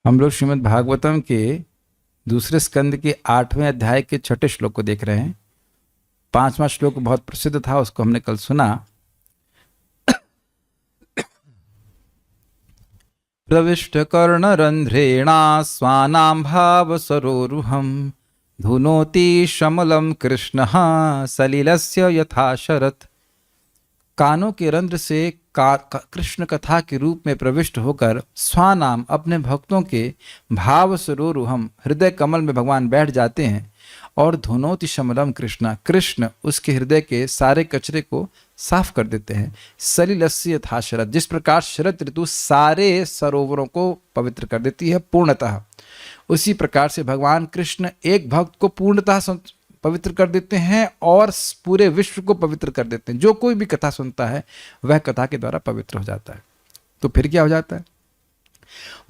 हम लोग श्रीमद् भागवतम के दूसरे स्कंद के 8वें अध्याय के 6ठे श्लोक को देख रहे हैं। 5वां श्लोक बहुत प्रसिद्ध था, उसको हमने कल सुना। प्रविष्ट कर्णरंध्रेणा स्वानां भाव सरोरुहं धुनोति शमलम कृष्णः सलिलस्य यथा शरत्। कानों के रंध्र से कृष्ण कथा के रूप में प्रविष्ट होकर स्वानाम अपने भक्तों के भाव सरोरुहम हृदय कमल में भगवान बैठ जाते हैं और धुनोति शमलम कृष्ण कृष्ण उसके हृदय के सारे कचरे को साफ कर देते हैं। सलिलस्य यथा शरद, जिस प्रकार शरद ऋतु सारे सरोवरों को पवित्र कर देती है पूर्णतः, उसी प्रकार से भगवान कृष्ण एक भक्त को पूर्णतः पवित्र कर देते हैं और पूरे विश्व को पवित्र कर देते हैं। जो कोई भी कथा सुनता है वह कथा के द्वारा पवित्र हो जाता है। तो फिर क्या हो जाता है?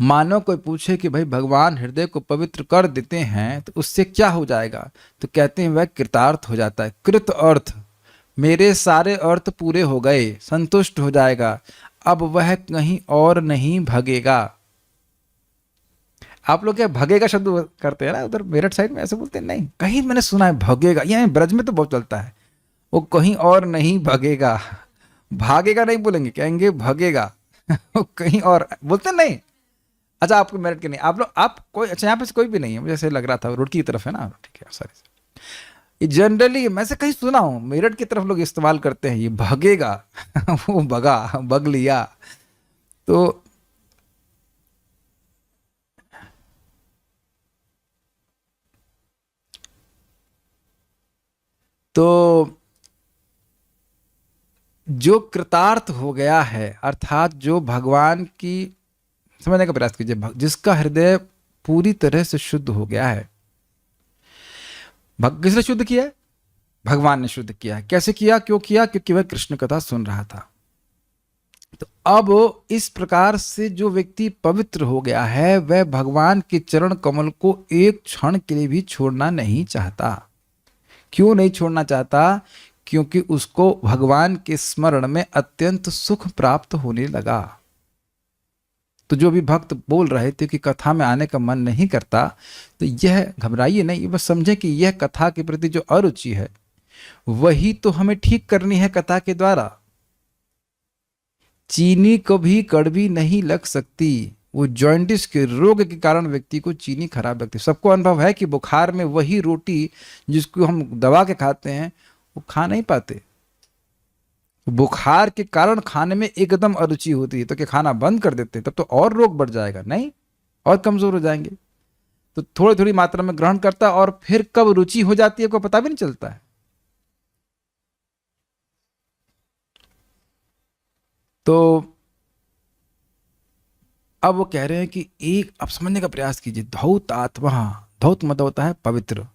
मानो कोई पूछे कि भाई भगवान हृदय को पवित्र कर देते हैं तो उससे क्या हो जाएगा, तो कहते हैं वह कृतार्थ हो जाता है। कृत अर्थ, मेरे सारे अर्थ पूरे हो गए, संतुष्ट हो जाएगा, अब वह कहीं और नहीं भगेगा। आप लोग क्या भगेगा शब्द करते हैं ना, उधर मेरठ साइड में ऐसे बोलते हैं? नहीं, कहीं मैंने सुना है भगेगा, ये ब्रज में तो बहुत चलता है। वो कहीं और नहीं भगेगा, भागेगा नहीं बोलेंगे, कहेंगे भगेगा। वो कहीं और बोलते नहीं। अच्छा, आपको मेरठ के नहीं, आप लोग आप कोई, अच्छा यहाँ पे से कोई भी नहीं है, मुझे ऐसे लग रहा था रोड की तरफ है ना। ठीक है, सॉरी। जनरली मैं से कहीं सुना हूँ मेरठ की तरफ लोग इस्तेमाल करते हैं ये भगेगा। वो भगा, भग लिया। तो जो कृतार्थ हो गया है, अर्थात जो भगवान की, समझने का प्रयास कीजिए, जिसका हृदय पूरी तरह से शुद्ध हो गया है। किसने शुद्ध किया है? भगवान ने शुद्ध किया है। कैसे किया, क्यों किया? क्योंकि वह कृष्ण कथा सुन रहा था। तो अब इस प्रकार से जो व्यक्ति पवित्र हो गया है वह भगवान के चरण कमल को एक क्षण के लिए भी छोड़ना नहीं चाहता। क्यों नहीं छोड़ना चाहता? क्योंकि उसको भगवान के स्मरण में अत्यंत सुख प्राप्त होने लगा। तो जो भी भक्त बोल रहे थे कि कथा में आने का मन नहीं करता, तो यह घबराइए नहीं, बस समझे कि यह कथा के प्रति जो अरुचि है वही तो हमें ठीक करनी है कथा के द्वारा। चीनी कभी कड़वी नहीं लग सकती। वो जॉइंटिस के रोग के कारण व्यक्ति को चीनी खराब लगती है। सबको अनुभव है कि बुखार में वही रोटी जिसको हम दबा के खाते हैं वो खा नहीं पाते। बुखार के कारण खाने में एकदम अरुचि होती है, तो क्या खाना बंद कर देते हैं? तब तो और रोग बढ़ जाएगा, नहीं, और कमजोर हो जाएंगे। तो थोड़ी थोड़ी मात्रा में ग्रहण करता है और फिर कब रुचि हो जाती है को पता भी नहीं चलता है। तो अब वो कह रहे हैं कि एक, अब समझने का प्रयास कीजिए, धौत आत्मा, धौत मतलब होता है पवित्र।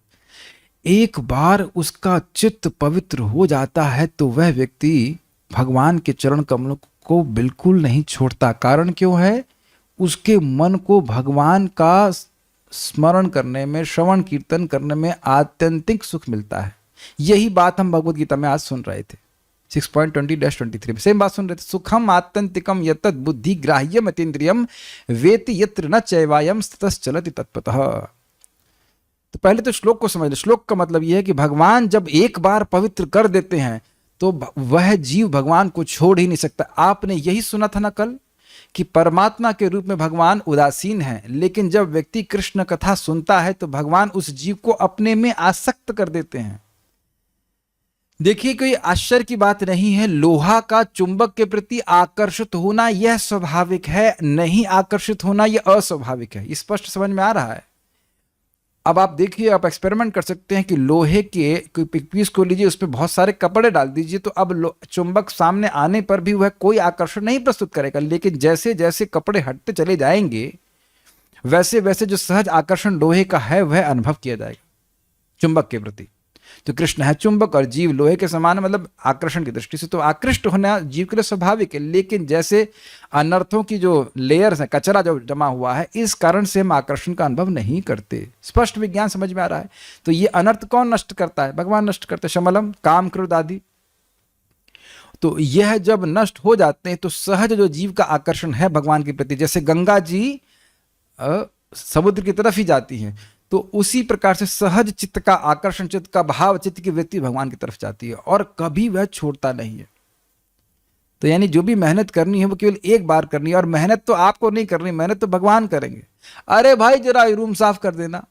एक बार उसका चित्त पवित्र हो जाता है तो वह व्यक्ति भगवान के चरण कमलों को बिल्कुल नहीं छोड़ता। कारण क्यों है? उसके मन को भगवान का स्मरण करने में, श्रवण कीर्तन करने में आत्यंतिक सुख मिलता है। यही बात हम भगवद गीता में आज सुन रहे थे, 6.20-23 में सेम बात सुन रहे थे। सुखम आत्यंतिकम यतद बुद्धि ग्राह्यम अतीन्द्रियम वेति यत्र न चैवायम ततश्चलति तत्पतः। तो पहले तो श्लोक को समझ लो। श्लोक का मतलब यह है कि भगवान जब एक बार पवित्र कर देते हैं तो वह जीव भगवान को छोड़ ही नहीं सकता। आपने यही सुना था ना कल कि परमात्मा के रूप में भगवान उदासीन है, लेकिन जब व्यक्ति कृष्ण कथा सुनता है तो भगवान उस जीव को अपने में आसक्त कर देते हैं। देखिए, कोई आश्चर्य की बात नहीं है। लोहा का चुंबक के प्रति आकर्षित होना यह स्वाभाविक है, नहीं आकर्षित होना यह अस्वाभाविक है। स्पष्ट समझ में आ रहा है? अब आप देखिए, आप एक्सपेरिमेंट कर सकते हैं कि लोहे के कोई पीस को लीजिए, उस पर बहुत सारे कपड़े डाल दीजिए, तो अब चुंबक सामने आने पर भी वह कोई आकर्षण नहीं प्रस्तुत करेगा। लेकिन जैसे जैसे कपड़े हटते चले जाएंगे वैसे वैसे जो सहज आकर्षण लोहे का है वह अनुभव किया जाएगा चुंबक के प्रति। तो कृष्ण है चुंबक और जीव लोहे के समान, मतलब आकर्षण की दृष्टि से तो आकृष्ट होना जीव के लिए स्वाभाविक है। लेकिन जैसे अनर्थों की जो लेयर्स है, कचरा जो जमा हुआ है, इस कारण से हम आकर्षण का अनुभव नहीं करते। स्पष्ट विज्ञान समझ में आ रहा है? तो ये अनर्थ कौन नष्ट करता है? भगवान नष्ट करते हैं। शमलम, काम, क्रोध आदि। तो यह जब नष्ट हो जाते हैं तो सहज जो जीव का आकर्षण है भगवान के प्रति, जैसे गंगा जी समुद्र की तरफ ही जाती हैं। तो उसी प्रकार से सहज चित्त का आकर्षण, चित्त का भाव, चित्त की वृत्ति भगवान की तरफ जाती है और कभी वह छोड़ता नहीं है। तो यानी जो भी मेहनत करनी है वो केवल एक बार करनी है, और मेहनत तो आपको नहीं करनी, मेहनत तो भगवान करेंगे। अरे भाई जरा रूम साफ कर देना,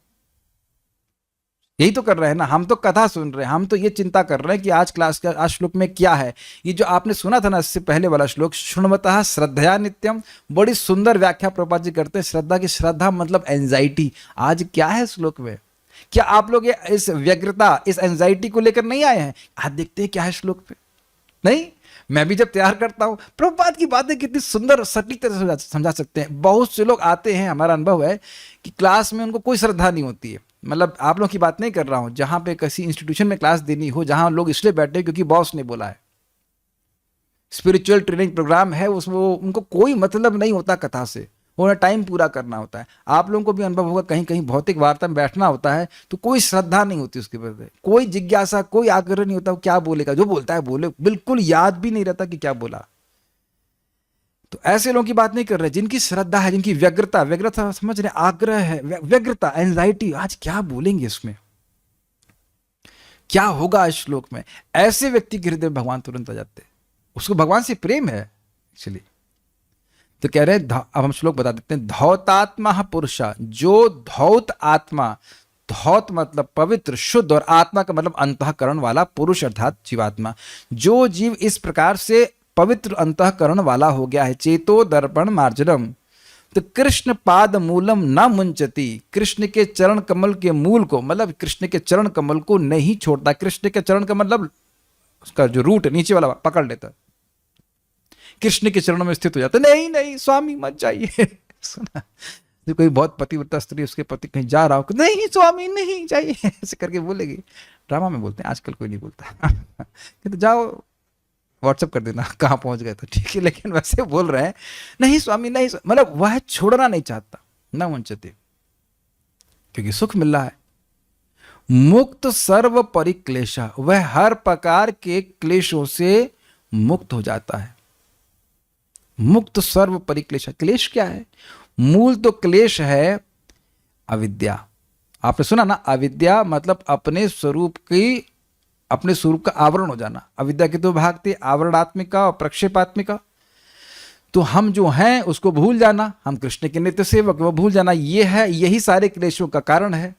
यही तो कर रहे हैं ना। हम तो कथा सुन रहे हैं, हम तो ये चिंता कर रहे हैं कि आज क्लास का आज श्लोक में क्या है। ये जो आपने सुना था ना इससे पहले वाला श्लोक, शृण्वतः श्रद्धया नित्यम, बड़ी सुंदर व्याख्या प्रभुपाद जी करते हैं श्रद्धा की। श्रद्धा मतलब एंजाइटी। आज क्या है श्लोक में? क्या आप लोग ये इस व्यग्रता, इस एंजाइटी को लेकर नहीं आए हैं? आज देखते हैं क्या है श्लोक पे। नहीं, मैं भी जब तैयार करता हूं, प्रभुपाद की बातें कितनी सुंदर सटीक तरह से समझा सकते हैं। बहुत से लोग आते हैं, हमारा अनुभव है कि क्लास में उनको कोई श्रद्धा नहीं होती है। मतलब आप लोगों की बात नहीं कर रहा हूं, जहां पे किसी इंस्टीट्यूशन में क्लास देनी हो, जहां लोग इसलिए बैठे क्योंकि बॉस ने बोला है, स्पिरिचुअल ट्रेनिंग प्रोग्राम है, उसमें उनको कोई मतलब नहीं होता कथा से, उन्हें टाइम पूरा करना होता है। आप लोगों को भी अनुभव होगा, कहीं कहीं भौतिक वार्ता में बैठना होता है तो कोई श्रद्धा नहीं होती उसके प्रति, कोई जिज्ञासा, कोई आग्रह नहीं होता। वो क्या बोलेगा, जो बोलता है बोले, बिल्कुल याद भी नहीं रहता कि क्या बोला। तो ऐसे लोगों की बात नहीं कर रहे, जिनकी श्रद्धा है, जिनकी व्यग्रता, व्यग्रता समझ रहे, आग्रह है, व्यग्रता, एंजाइटी, आज क्या बोलेंगे इसमें, क्या होगा इस श्लोक में, ऐसे व्यक्ति के हृदय में भगवान तुरंत आ जाते हैं। उसको भगवान से प्रेम है एक्चुअली। तो कह रहे हैं, अब हम श्लोक बता देते हैं। धौतात्मा पुरुषा, जो धौत आत्मा, धौत मतलब पवित्र, शुद्ध, और आत्मा का मतलब अंतःकरण वाला, पुरुष अर्थात जीवात्मा। जो जीव इस प्रकार से पवित्र अंतःकरण वाला हो गया है, चेतो दर्पण मार्जनम, तो कृष्ण पाद मूलम न मुंचती, कृष्ण के चरण कमल के मूल को, मतलब कृष्ण के चरण कमल को नहीं छोड़ता। कृष्ण के चरण का मतलब उसका जो रूट नीचे वाला पकड़ लेता, कृष्ण के चरणों में स्थित हो जाता। नहीं नहीं स्वामी मत जाइए। सुना तो कोई बहुत पतिव्रता स्त्री उसके पति कहीं जा रहा हो, नहीं स्वामी नहीं जाइए, ऐसे करके बोलेगी। ड्रामा में बोलते हैं, आजकल कोई नहीं बोलता। तो जाओ व्हाट्सएप कर देना कहाँ पहुंच गए, तो ठीक है। लेकिन वैसे बोल रहे हैं, नहीं स्वामी नहीं, मतलब वह छोड़ना नहीं चाहता, ना वंचते, क्योंकि सुख मिल रहा है। मुक्त सर्व परिक्लेशा, वह हर प्रकार के क्लेशों से मुक्त हो जाता है। मुक्त सर्व परिक्लेशा, क्लेश क्या है? मूल तो क्लेश है अविद्या। आपने सुना ना, अविद्या मतलब अपने स्वरूप का आवरण हो जाना। अविद्या के दो भाग थे, आवरणात्मिका और प्रक्षेपात्मिका। तो हम जो हैं उसको भूल जाना, हम कृष्ण के नित्य सेवक, वो भूल जाना, ये है, यही सारे क्लेशों का कारण है।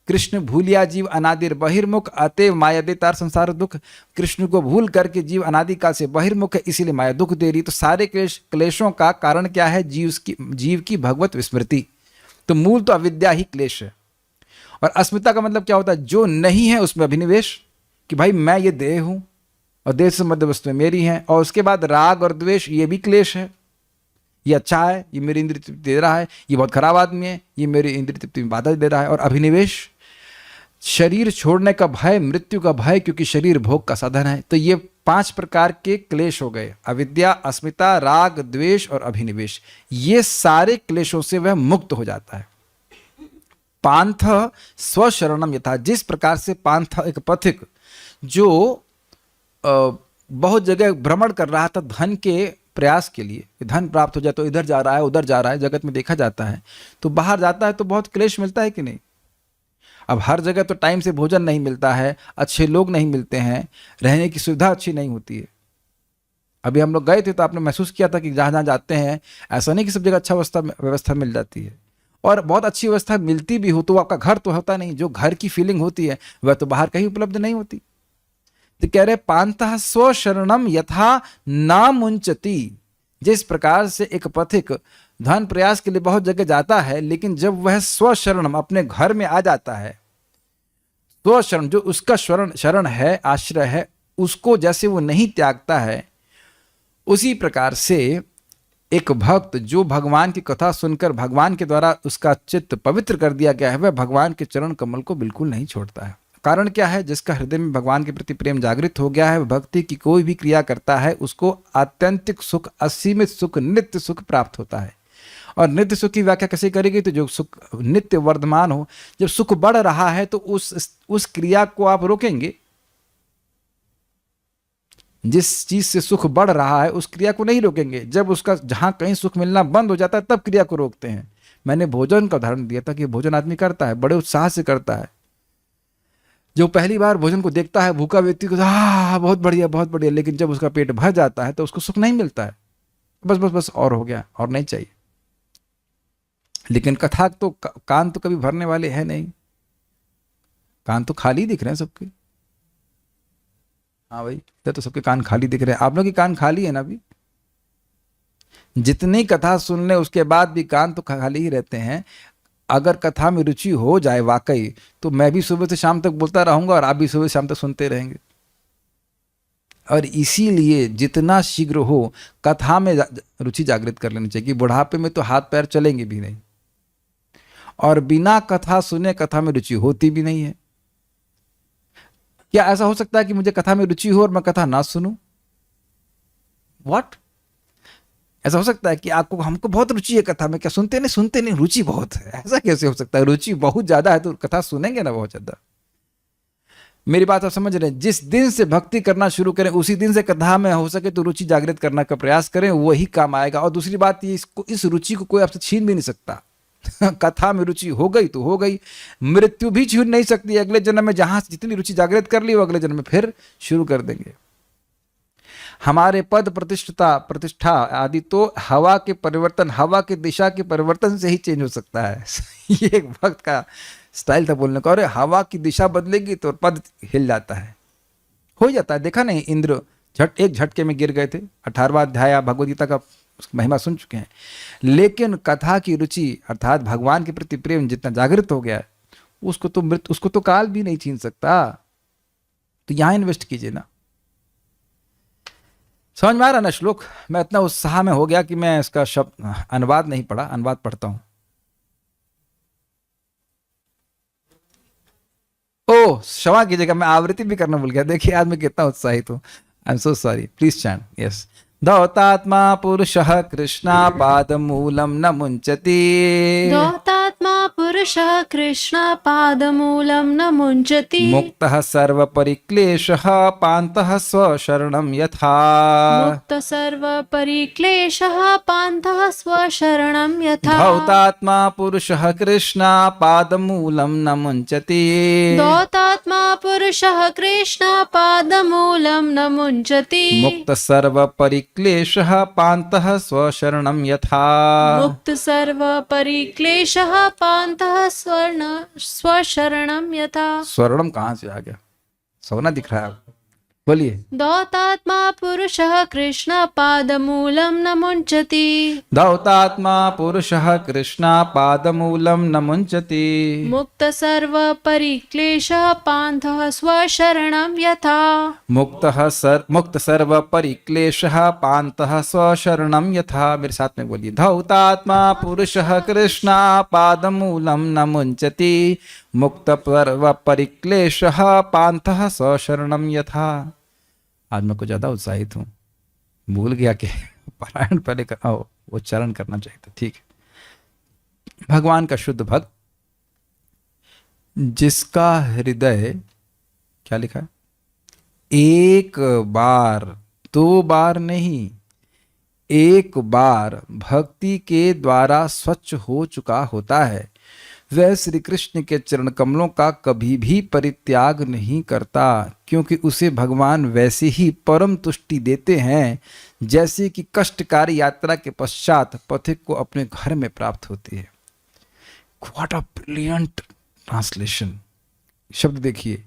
कृष्ण भूलिया जीव अनादिर बहिर्मुख, अतएव माया दे तार संसार दुख। कृष्ण को भूल करके जीव अनादिकाल से बहिर्मुख है, इसीलिए माया दुख दे रही। तो सारे क्लेशों का कारण क्या है? जीव की भगवत विस्मृति। तो मूल तो अविद्या ही क्लेश है। और अस्मिता का मतलब क्या होता है? जो नहीं है उसमें अभिनिवेश, कि भाई मैं ये देह हूं और देह से मध्य वस्तुएं मेरी हैं। और उसके बाद राग और द्वेष, ये भी क्लेश है। ये अच्छा है, ये मेरी इंद्रिय तृप्ति दे रहा है, ये बहुत खराब आदमी है, ये मेरी इंद्रिय तृप्ति में बाधा दे रहा है। और अभिनिवेश, शरीर छोड़ने का भय, मृत्यु का भय, क्योंकि शरीर भोग का साधन है। तो ये 5 प्रकार के क्लेश हो गए, अविद्या, अस्मिता, राग, द्वेष और अभिनिवेश। ये सारे क्लेशों से वह मुक्त हो जाता है। पांथ स्वशरणम यथा, जिस प्रकार से पांथ एक पथिक जो बहुत जगह भ्रमण कर रहा था धन के प्रयास के लिए, धन प्राप्त हो जाए तो इधर जा रहा है उधर जा रहा है, जगत में देखा जाता है। तो बाहर जाता है तो बहुत क्लेश मिलता है कि नहीं? अब हर जगह तो टाइम से भोजन नहीं मिलता है, अच्छे लोग नहीं मिलते हैं, रहने की सुविधा अच्छी नहीं होती है। अभी हम लोग गए थे तो आपने महसूस किया था कि जहाँ जहाँ जाते हैं, ऐसा नहीं कि सब जगह अच्छा व्यवस्था मिल जाती है। और बहुत अच्छी व्यवस्था मिलती भी हो तो आपका घर तो होता नहीं, जो घर की फीलिंग होती है वह तो बाहर कहीं उपलब्ध नहीं होती। तो कह रहे पांतः स्वशरणम यथा ना मुंचती, जिस प्रकार से एक पथिक धन प्रयास के लिए बहुत जगह जाता है, लेकिन जब वह स्वशरणम अपने घर में आ जाता है, स्वशरण जो उसका शरण है, आश्रय है, उसको जैसे वो नहीं त्यागता है, उसी प्रकार से एक भक्त जो भगवान की कथा सुनकर भगवान के द्वारा उसका चित्त पवित्र कर दिया गया है, वह भगवान के चरण कमल को बिल्कुल नहीं छोड़ता है। कारण क्या है? जिसका हृदय में भगवान के प्रति प्रेम जागृत हो गया है, भक्ति की कोई भी क्रिया करता है उसको आत्यंतिक सुख, असीमित सुख, नित्य सुख प्राप्त होता है। और नित्य सुख की व्याख्या कैसे करेगी? तो जो सुख नित्य वर्धमान हो। जब सुख बढ़ रहा है तो उस क्रिया को आप रोकेंगे। जिस चीज से सुख बढ़ रहा है उस क्रिया को नहीं रोकेंगे। जब उसका जहां कहीं सुख मिलना बंद हो जाता है तब क्रिया को रोकते हैं। मैंने भोजन का उदाहरण दिया था कि भोजन आदमी करता है, बड़े उत्साह से करता है। जो पहली बार भोजन को देखता है भूखा व्यक्ति को, बहुत बढ़िया बहुत बढ़िया, लेकिन जब उसका पेट भर जाता है तो उसको सुख नहीं मिलता है, बस बस बस और हो गया, और नहीं चाहिए। लेकिन कथा तो कान तो कभी भरने वाले हैं नहीं, कान तो खाली दिख रहे हैं सबके। हाँ भाई, तो सबके कान खाली दिख रहे हैं। आप लोग के कान खाली है ना अभी? जितनी कथा सुन ले उसके बाद भी कान तो खाली ही रहते हैं। अगर कथा में रुचि हो जाए वाकई, तो मैं भी सुबह से शाम तक बोलता रहूंगा और आप भी सुबह से शाम तक सुनते रहेंगे। और इसीलिए जितना शीघ्र हो कथा में रुचि जागृत कर लेनी चाहिए। बुढ़ापे में तो हाथ पैर चलेंगे भी नहीं, और बिना कथा सुने कथा में रुचि होती भी नहीं है। क्या ऐसा हो सकता है कि मुझे कथा में रुचि हो और मैं कथा ना सुनूं? व्हाट? ऐसा हो सकता है कि आपको, हमको बहुत रुचि है कथा में, क्या सुनते नहीं? सुनते नहीं, रुचि बहुत है। ऐसा कैसे हो सकता है? रुचि बहुत ज्यादा है तो कथा सुनेंगे ना बहुत ज्यादा। मेरी बात आप समझ रहे हैं? जिस दिन से भक्ति करना शुरू करें उसी दिन से कथा में हो सके तो रुचि जागृत करने का प्रयास करें, वही काम आएगा। और दूसरी बात ये, इस रुचि को कोई आपसे छीन भी नहीं सकता। कथा में रुचि हो गई तो हो गई, मृत्यु भी छीन नहीं सकती। अगले जन्म में जहां से जितनी रुचि जागृत कर ली वो अगले जन्म में फिर शुरू कर देंगे। हमारे पद प्रतिष्ठा आदि तो हवा के परिवर्तन, हवा की दिशा के परिवर्तन से ही चेंज हो सकता है। ये एक भक्त का स्टाइल था बोलने का। अरे हवा की दिशा बदलेगी तो पद हिल जाता है, हो जाता है। देखा नहीं, इंद्र एक झटके में गिर गए थे। 18वां अध्याय भगवद गीता का महिमा सुन चुके हैं। लेकिन कथा की रुचि अर्थात भगवान के प्रति प्रेम जितना जागृत हो गया, उसको तो काल भी नहीं छीन सकता। तो यहां इन्वेस्ट कीजिए ना। समझ में आ रहा ना श्लोक? मैं इतना उत्साह में हो गया कि मैं इसका शब्द अनुवाद नहीं पढ़ा, अनुवाद पढ़ता हूं। ओह क्षमा कीजिएगा, मैं आवृत्ति भी करना भूल गया। देखिए आज मैं कितना उत्साहित हूं। I am so sorry, please chant. Yes, धौतात्मा पुरुषः कृष्णापादमूलं न मुञ्चति। धौतात्मा पुरुषः कृष्णापादमूलं न मुञ्चति। मुक्तः सर्वपरिक्लेशः पान्तः स्वशरणं यथा। मुक्तः सर्वपरिक्लेशः पान्तः स्वशरणं यथा। धौतात्मा पुरुषः कृष्णापादमूलं न मुञ्चति। धौतात्मा पुरुषः कृष्णापादमूलं न मुञ्चति। मुक्तः सर्वपरिक्लेशः पान्तः स्वशरणं यथा। मुक्त सर्वपरिक्लेशः पान्तः स्वशरणं यथा। स्वर्णम कहाँ से आ गया? सोना दिख रहा है आपको? बोलिए। धौतात्मा पुरुषः कृष्णापादमूलं न मुञ्चति। धौतात्मा पुरुषः कृष्णापादमूलं न मुञ्चति। मुक्त सर्वपरिक्लेशः पान्तः स्वशरणं यथा। मुक्त सर्वपरिक्लेशः पान्तः स्वशरणं यथा। मेरे साथ में बोलिए। धौतात्मा पुरुषः कृष्णापादमूलं न मुञ्चति। मुक्त सर्वपरिक्लेशः पान्तः स्वशरणं यथा। आज मैं कुछ ज्यादा उत्साहित हूँ, भूल गया कि पारायण पहले उच्चारण करना चाहिए था। ठीक है। भगवान का शुद्ध भक्त जिसका हृदय, क्या लिखा है, एक बार दो बार नहीं, एक बार भक्ति के द्वारा स्वच्छ हो चुका होता है, वह श्री कृष्ण के चरण कमलों का कभी भी परित्याग नहीं करता, क्योंकि उसे भगवान वैसे ही परम तुष्टि देते हैं जैसे कि कष्टकारी यात्रा के पश्चात पथिक को अपने घर में प्राप्त होती है। What a brilliant translation. शब्द देखिए,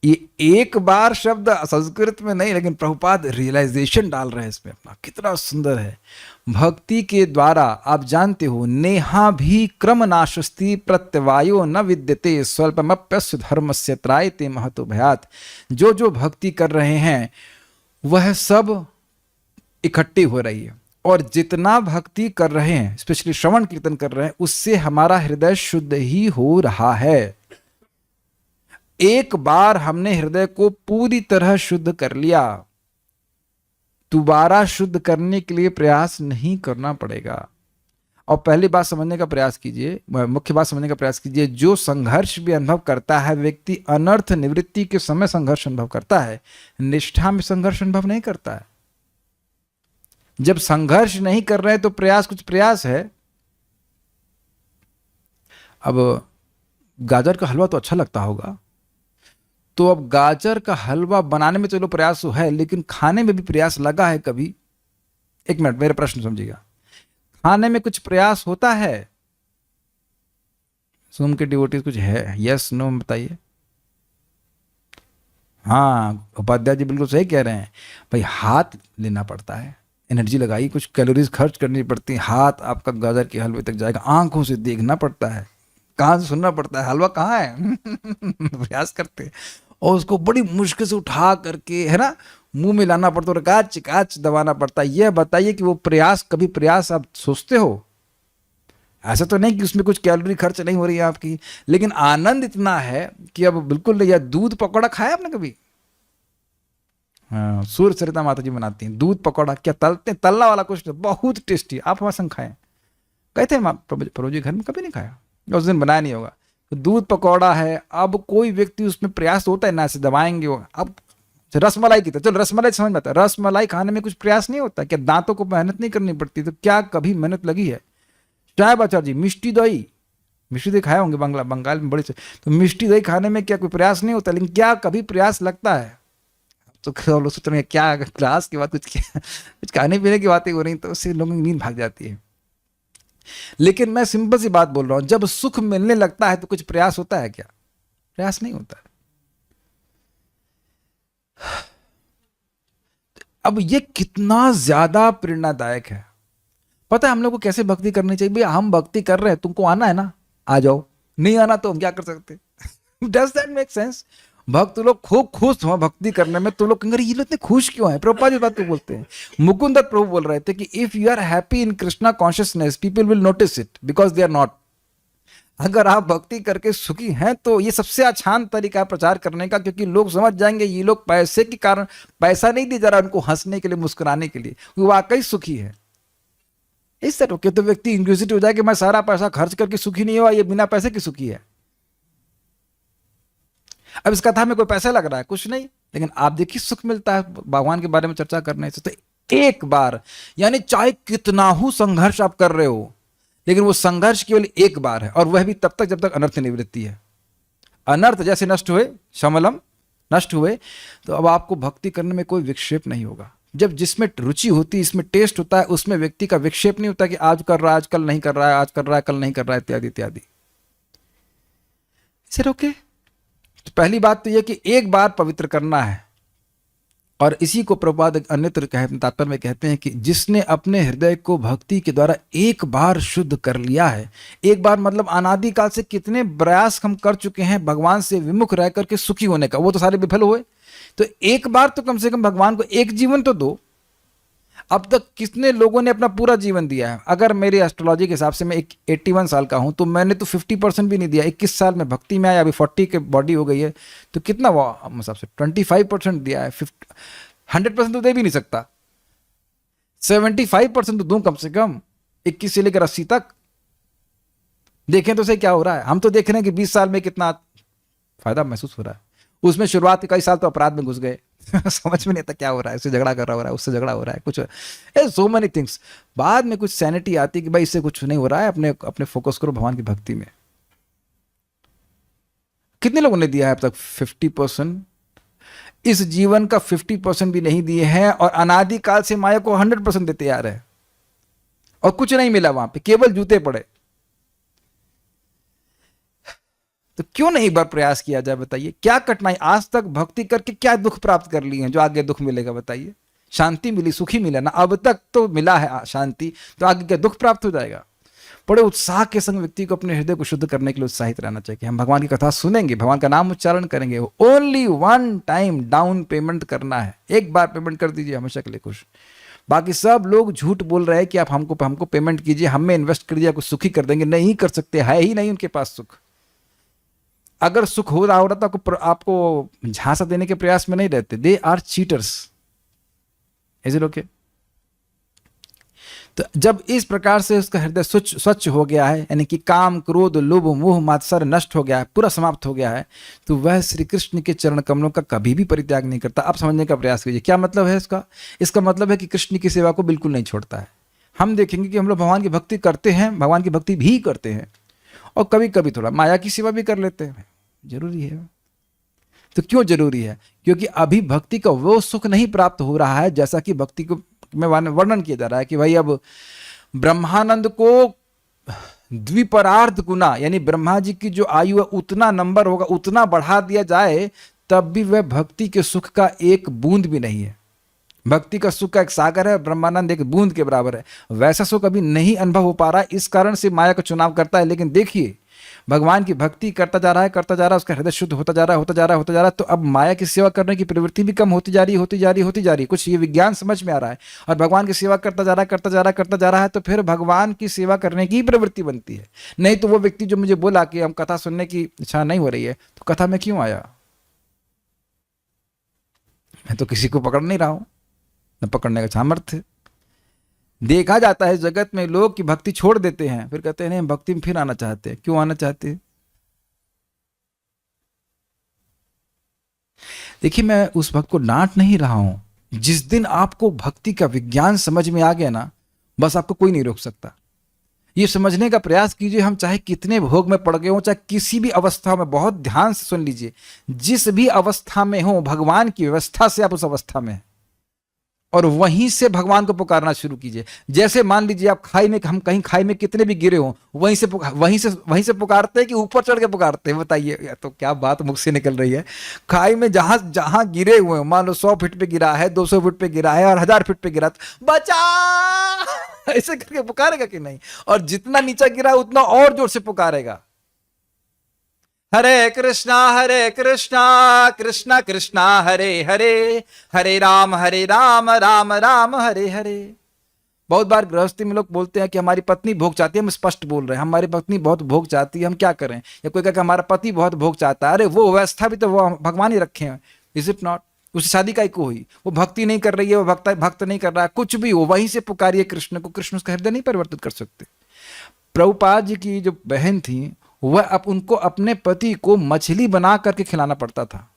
ये एक बार शब्द संस्कृत में नहीं, लेकिन प्रभुपाद रियलाइजेशन डाल रहे हैं इसमें अपना, कितना सुंदर है। भक्ति के द्वारा आप जानते हो, नेहा भी क्रम नाशस्ति प्रत्यवायो न विद्यते स्वल्पमप्यस्य धर्मस्य त्रायते महतो भयात। जो जो भक्ति कर रहे हैं वह सब इकट्ठी हो रही है, और जितना भक्ति कर रहे हैं, स्पेशली श्रवण कीर्तन कर रहे हैं, उससे हमारा हृदय शुद्ध ही हो रहा है। एक बार हमने हृदय को पूरी तरह शुद्ध कर लिया, दोबारा शुद्ध करने के लिए प्रयास नहीं करना पड़ेगा। और पहली बात समझने का प्रयास कीजिए, मुख्य बात समझने का प्रयास कीजिए, जो संघर्ष भी अनुभव करता है व्यक्ति, अनर्थ निवृत्ति के समय संघर्ष अनुभव करता है, निष्ठा में संघर्ष अनुभव नहीं करता है। जब संघर्ष नहीं कर रहे तो प्रयास कुछ प्रयास है, अब गाजर का हलवा तो अच्छा लगता होगा, तो अब गाजर का हलवा बनाने में चलो प्रयास तो है, लेकिन खाने में भी प्रयास लगा है कभी? एक मिनट, मेरे प्रश्न समझिएगा। खाने में कुछ प्रयास होता है? सूम के डिवोटीज कुछ है, यस नो बताइए। हाँ, उपाध्याय जी बिल्कुल सही कह रहे हैं भाई, हाथ लेना पड़ता है, एनर्जी लगाई, कुछ कैलोरीज खर्च करनी पड़ती है, हाथ आपका गाजर के हलवे तक जाएगा, आंखों से देखना पड़ता है, कान से सुनना पड़ता है, हलवा कहाँ है प्रयास करते हैं, और उसको बड़ी मुश्किल से उठा करके, है ना, मुंह में लाना पड़ता है और काच काच दबाना पड़ता है। यह बताइए कि वो प्रयास, कभी प्रयास आप सोचते हो? ऐसा तो नहीं कि उसमें कुछ कैलोरी खर्च नहीं हो रही है आपकी, लेकिन आनंद इतना है कि अब बिल्कुल नहीं। या दूध पकौड़ा खाया आपने कभी? हाँ, सूर्य सरिता माता जी बनाती हैं दूध पकौड़ा, क्या तलते हैं, तलना वाला कुछ नहीं, बहुत टेस्टी। आप हमारे संग खाएं, गए थे प्रभु जी घर में, कभी नहीं खाया, उस दिन बनाया नहीं होगा। तो दूध पकौड़ा है, अब कोई व्यक्ति उसमें प्रयास होता है ना, ऐसे दबाएंगे वो। अब रसमलाई की, तो चलो रसमलाई समझ में आता है, रसमलाई खाने में कुछ प्रयास नहीं होता क्या? दांतों को मेहनत नहीं करनी पड़ती? तो क्या कभी मेहनत लगी है? चाय आचार्य जी, मिष्टी दही, मिष्टी दही खाए होंगे बंगाल में बड़े से, तो मिष्टी दही खाने में क्या कोई प्रयास नहीं होता? लेकिन क्या कभी प्रयास लगता है? तो लोग सोच रहे हैं क्या क्लास के बाद कुछ खाने पीने की बातें हो रही, तो उससे लोगों की नींद भाग जाती है। लेकिन मैं सिंपल सी बात बोल रहा हूं, जब सुख मिलने लगता है तो कुछ प्रयास होता है क्या? प्रयास नहीं होता है। अब ये कितना ज्यादा प्रेरणादायक है। पता है हम लोग को कैसे भक्ति करनी चाहिए? भैया हम भक्ति कर रहे हैं, तुमको आना है ना, आ जाओ, नहीं आना तो हम क्या कर सकते? Does that make sense? भक्त लोग खूब खुश हो भक्ति करने में, तो लोग कहेंगे ये लोग इतने खुश क्यों है? प्रभुपाद जी बात को बोलते हैं, मुकुंद दत्त प्रभु बोल रहे थे कि if you are happy in Krishna consciousness, people will notice it because they are not. अगर आप भक्ति करके सुखी हैं तो ये सबसे आसान तरीका है प्रचार करने का, क्योंकि लोग समझ जाएंगे ये लोग पैसे के कारण, पैसा नहीं दिया जा रहा उनको हंसने के लिए, मुस्कुराने के लिए, वो वाकई सुखी है। इस तरह के तो व्यक्ति इंक्विजिटिव हो जाए कि मैं सारा पैसा खर्च करके सुखी नहीं हुआ, ये बिना पैसे की सुखी है। अब इस कथा में कोई पैसा लग रहा है? कुछ नहीं, लेकिन आप देखिए सुख मिलता है भगवान के बारे में चर्चा करने से। तो एक बार, यानी चाहे कितना हो संघर्ष आप कर रहे हो, लेकिन वो संघर्ष केवल एक बार है, और वह भी तब तक जब तक अनर्थ निवृत्ति है। अनर्थ जैसे नष्ट हुए, शमलम नष्ट हुए, तो अब आपको भक्ति करने में कोई विक्षेप नहीं होगा। जब जिसमें रुचि होती है, इसमें टेस्ट होता है, उसमें व्यक्ति का विक्षेप नहीं होता कि आज कर रहा है, आज कल नहीं कर रहा है, आज कर रहा है, कल नहीं कर रहा है, इत्यादि इत्यादि। इसे रोके। तो पहली बात तो यह कि एक बार पवित्र करना है, और इसी को प्रभुपाद अन्यत्र तात्पर्य में कहते हैं कि जिसने अपने हृदय को भक्ति के द्वारा एक बार शुद्ध कर लिया है, एक बार मतलब अनादिकाल से कितने प्रयास हम कर चुके हैं भगवान से विमुख रह करके सुखी होने का, वो तो सारे विफल हुए, तो एक बार तो कम से कम भगवान को एक जीवन तो दो। अब तक कितने लोगों ने अपना पूरा जीवन दिया है? अगर मेरी एस्ट्रोलॉजी के हिसाब से मैं 81 साल का हूं, तो मैंने तो 50% भी नहीं दिया। 21 साल में भक्ति में आया, अभी 40 के बॉडी हो गई है, तो कितना वो हिसाब से 25% दिया है। 100% तो दे भी नहीं सकता, 75% तो दूं कम से कम, 21 से लेकर 80 तक। देखें तो सही क्या हो रहा है। हम तो देख रहे हैं कि 20 साल में कितना फायदा महसूस हो रहा है, उसमें शुरुआत के कई साल तो अपराध में घुस गए समझ में नहीं आता क्या हो रहा है, उससे झगड़ा कर रहा हो रहा है, उससे झगड़ा हो रहा है, कुछ सो मेनी थिंग्स। बाद में कुछ सैनिटी आती कि भाई इससे कुछ नहीं हो रहा है, अपने अपने फोकस करो भगवान की भक्ति में। कितने लोगों ने दिया है अब तक? 50%। इस जीवन का 50% भी नहीं दिए हैं, और अनादिकाल से माया को 100% देते आ रहे हैं, और कुछ नहीं मिला वहां पे, केवल जूते पड़े। तो क्यों नहीं एक बार प्रयास किया जाए? बताइए क्या कठिनाई, आज तक भक्ति करके क्या दुख प्राप्त कर लिए हैं जो आगे दुख मिलेगा? बताइए, शांति मिली, सुखी मिला ना, अब तक तो मिला है शांति, तो आगे क्या दुख प्राप्त हो जाएगा? बड़े उत्साह के संग व्यक्ति को अपने हृदय को शुद्ध करने के लिए उत्साहित रहना चाहिए। हम भगवान की कथा सुनेंगे, भगवान का नाम उच्चारण करेंगे, only one time down payment करना है, एक बार पेमेंट कर दीजिए, हमेशा के लिए खुश। बाकी सब लोग झूठ बोल रहे हैं कि आप हमको पेमेंट कीजिए, हमें इन्वेस्ट कर दिया, कुछ सुखी कर देंगे, नहीं कर सकते, है ही नहीं उनके पास सुख। अगर सुख हो रहा होता तो आपको झांसा देने के प्रयास में नहीं रहते। They are cheaters. Is it okay? तो जब इस प्रकार से उसका हृदय स्वच्छ हो गया है, यानी कि काम क्रोध लोभ मोह मात्सर्य नष्ट हो गया है, पूरा समाप्त हो गया है, तो वह श्री कृष्ण के चरण कमलों का कभी भी परित्याग नहीं करता। आप समझने का प्रयास कीजिए क्या मतलब है इसका। इसका मतलब है कि कृष्ण की सेवा को बिल्कुल नहीं छोड़ता है। हम देखेंगे कि हम लोग भगवान की भक्ति करते हैं, भगवान की भक्ति भी करते हैं, और कभी कभी थोड़ा माया की सेवा भी कर लेते हैं, जरूरी है। तो क्यों जरूरी है? क्योंकि अभी भक्ति का वो सुख नहीं प्राप्त हो रहा है जैसा कि भक्ति को में वर्णन किया जा रहा है कि भाई अब ब्रह्मानंद को द्विपरार्ध गुना, यानी ब्रह्मा जी की जो आयु है उतना नंबर होगा, उतना बढ़ा दिया जाए, तब भी वह भक्ति के सुख का एक बूंद भी नहीं है। भक्ति का सुख का एक सागर है, ब्रह्मानंद एक बूंद के बराबर है। वैसा सुख अभी नहीं अनुभव हो पा रहा है, इस कारण से माया का चुनाव करता है। लेकिन देखिए, भगवान की भक्ति करता जा रहा है, उसका हृदय शुद्ध होता जा रहा है, तो अब माया की सेवा करने की प्रवृत्ति भी कम होती जा रही है। कुछ ये विज्ञान समझ में आ रहा है, और भगवान की सेवा करता जा रहा है, तो फिर भगवान की सेवा करने की प्रवृत्ति बनती है। नहीं तो वो व्यक्ति जो मुझे बोला कि हम कथा सुनने की इच्छा नहीं हो रही है, तो कथा में क्यों आया? मैं तो किसी को पकड़ नहीं रहा हूं, न पकड़ने का सामर्थ्य। देखा जाता है जगत में लोग की भक्ति छोड़ देते हैं, फिर कहते हैं नहीं, भक्ति में फिर आना चाहते हैं। क्यों आना चाहते हैं? देखिए, मैं उस भक्त को डांट नहीं रहा हूं। जिस दिन आपको भक्ति का विज्ञान समझ में आ गया ना, बस आपको कोई नहीं रोक सकता। ये समझने का प्रयास कीजिए, हम चाहे कितने भोग में पड़ गए हो, चाहे किसी भी अवस्था में, बहुत ध्यान से सुन लीजिए, जिस भी अवस्था में हो, भगवान की व्यवस्था से आप उस अवस्था में हैं, और वहीं से भगवान को पुकारना शुरू कीजिए। जैसे मान लीजिए आप खाई में, हम कहीं खाई में कितने भी गिरे हो, वहीं से पुकारते हैं कि ऊपर चढ़ के पुकारते हैं? बताइए, तो क्या बात मुख से निकल रही है। खाई में जहां जहां गिरे हुए हो, मान लो 100 फीट पे गिरा है, 200 फीट पे गिरा है, और 1000 फीट पे गिरा, तो बचा ऐसे करके पुकारेगा कि नहीं? और जितना नीचा गिरा उतना और जोर से पुकारेगा। हरे कृष्णा कृष्णा कृष्णा हरे हरे, हरे राम राम राम हरे हरे। बहुत बार गृहस्थी में लोग बोलते हैं कि हमारी पत्नी भोग चाहती है। हम स्पष्ट बोल रहे हैं, हमारी पत्नी बहुत भोग चाहती है, हम क्या करें? या कोई कहता है हमारा पति बहुत भोग चाहता है। अरे वो व्यवस्था भी तो वो भगवान ही रखे हैं, इज इट नॉट? उससे शादी का को हुई, वो भक्ति नहीं कर रही है, वो भक्त नहीं कर रहा है, कुछ भी हो, वहीं से पुकारिए कृष्ण को। कृष्ण उसका हृदय नहीं परिवर्तित कर सकते। प्रभुपाद जी की जो बहन थी, वह अब उनको अपने पति को मछली बना करके खिलाना पड़ता था,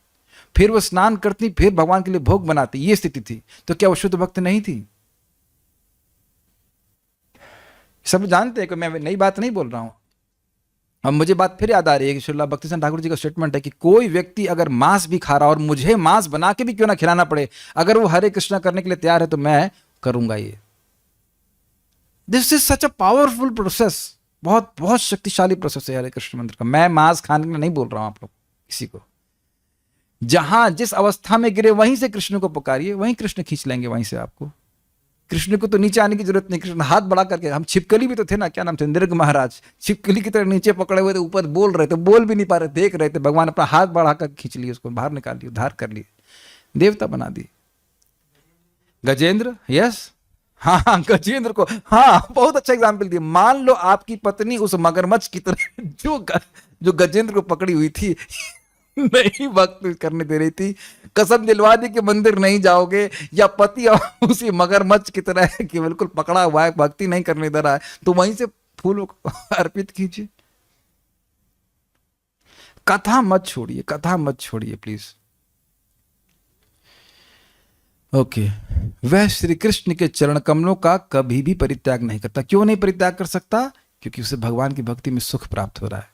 फिर वो स्नान करती, फिर भगवान के लिए भोग बनाती, ये स्थिति थी। तो क्या वो शुद्ध भक्त नहीं थी? सब जानते हैं कि मैं नई बात नहीं बोल रहा हूं। अब मुझे बात फिर याद आ रही है कि श्रील भक्तिसिंह ठाकुर जी का स्टेटमेंट है कि कोई व्यक्ति अगर मांस भी खा रहा और मुझे मांस बना के भी क्यों ना खिलाना पड़े, अगर वो हरे कृष्णा करने के लिए तैयार है तो मैं करूंगा ये। This is such a powerful process, बहुत बहुत शक्तिशाली प्रोसेस है हरे कृष्ण मंत्र का। मैं मांस खाने के लिए नहीं बोल रहा हूं आप लोग किसी को। जहां जिस अवस्था में गिरे वहीं से कृष्ण को पुकारिए, वहीं कृष्ण खींच लेंगे वहीं से आपको। कृष्ण को तो नीचे आने की जरूरत नहीं, कृष्ण हाथ बढ़ा करके, हम छिपकली भी तो थे ना, क्या नाम थे, निर्ग महाराज, छिपकली की तरह नीचे पकड़े हुए थे, ऊपर बोल रहे थे, बोल भी नहीं पा रहे, देख रहे थे। भगवान अपना हाथ बढ़ा कर खींच लिए, उसको बाहर निकाल लिए, उद्धार कर लिए, देवता बना दिए। गजेंद्र, यस, हाँ गजेंद्र को, हाँ बहुत अच्छा एग्जाम्पल दिया। मान लो आपकी पत्नी उस मगरमच्छ की तरह जो गजेंद्र को पकड़ी हुई थी, नहीं भक्त करने दे रही थी, कसम दिलवा दी कि मंदिर नहीं जाओगे, या पति उसी मगरमच्छ की तरह है कि बिल्कुल पकड़ा हुआ है, भक्ति नहीं करने दे रहा है, तो वहीं से फूल अर्पित कीजिए। कथा मत छोड़िए प्लीज। ओके, वह श्री कृष्ण के चरण कमलों का कभी भी परित्याग नहीं करता। क्यों नहीं परित्याग कर सकता? क्योंकि उसे भगवान की भक्ति में सुख प्राप्त हो रहा है।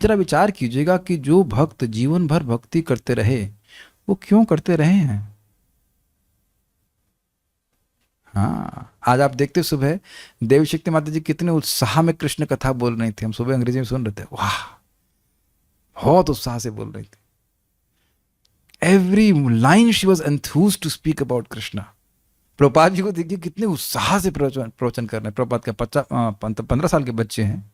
जरा विचार कीजिएगा कि जो भक्त जीवन भर भक्ति करते रहे, वो क्यों करते रहे हैं? हाँ, आज आप देखते सुबह देवी शक्ति माता जी कितने उत्साह में कृष्ण कथा बोल रही थी। हम सुबह अंग्रेजी में सुन रहे थे, वाह, बहुत उत्साह से बोल रही थी। Every line she was enthused to speak about Krishna. Prabhupada ji को देखिए कितने उत्साह से प्रवचन कर रहे हैं। प्रभुपाद का 15 साल के बच्चे हैं,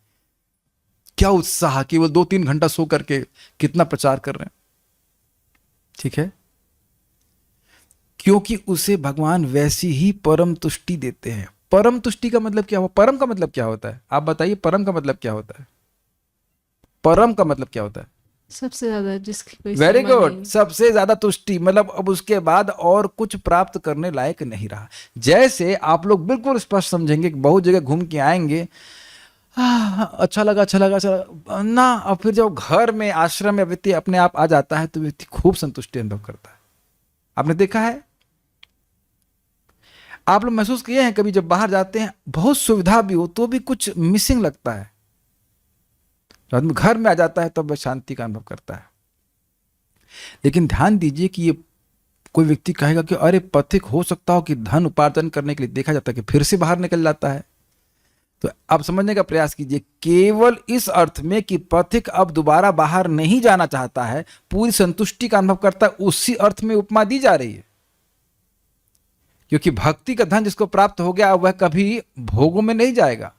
क्या उत्साह, केवल 2-3 घंटा सो करके कितना प्रचार कर रहे हैं। ठीक है, क्योंकि उसे भगवान वैसी ही परम तुष्टि देते हैं। परम तुष्टि का मतलब क्या हुआ? परम का मतलब क्या होता है? आप बताइए, परम का मतलब क्या होता है? परम का मतलब क्या होता है? सबसे ज्यादा, जिसकी कोई वेरी सीमा गुड, नहीं। सबसे ज्यादा तुष्टि, मतलब अब उसके बाद और कुछ प्राप्त करने लायक नहीं रहा। जैसे आप लोग बिल्कुल स्पष्ट समझेंगे कि बहुत जगह घूम के आएंगे, अच्छा लगा ना, और फिर जब घर में आश्रम में व्यक्ति अपने आप आ जाता है तो व्यक्ति खूब संतुष्टि अनुभव करता है। आपने देखा है, आप लोग महसूस किए हैं कभी, जब बाहर जाते हैं बहुत सुविधा भी हो तो भी कुछ मिसिंग लगता है। जब आदमी घर में आ जाता है तब वह शांति का अनुभव करता है। लेकिन ध्यान दीजिए कि ये कोई व्यक्ति कहेगा कि अरे पथिक हो सकता हो कि धन उपार्जन करने के लिए देखा जाता है कि फिर से बाहर निकल जाता है। तो आप समझने का प्रयास कीजिए, केवल इस अर्थ में कि पथिक अब दोबारा बाहर नहीं जाना चाहता है, पूरी संतुष्टि का अनुभव करता है, उसी अर्थ में उपमा दी जा रही है। क्योंकि भक्ति का धन जिसको प्राप्त हो गया वह कभी भोगों में नहीं जाएगा।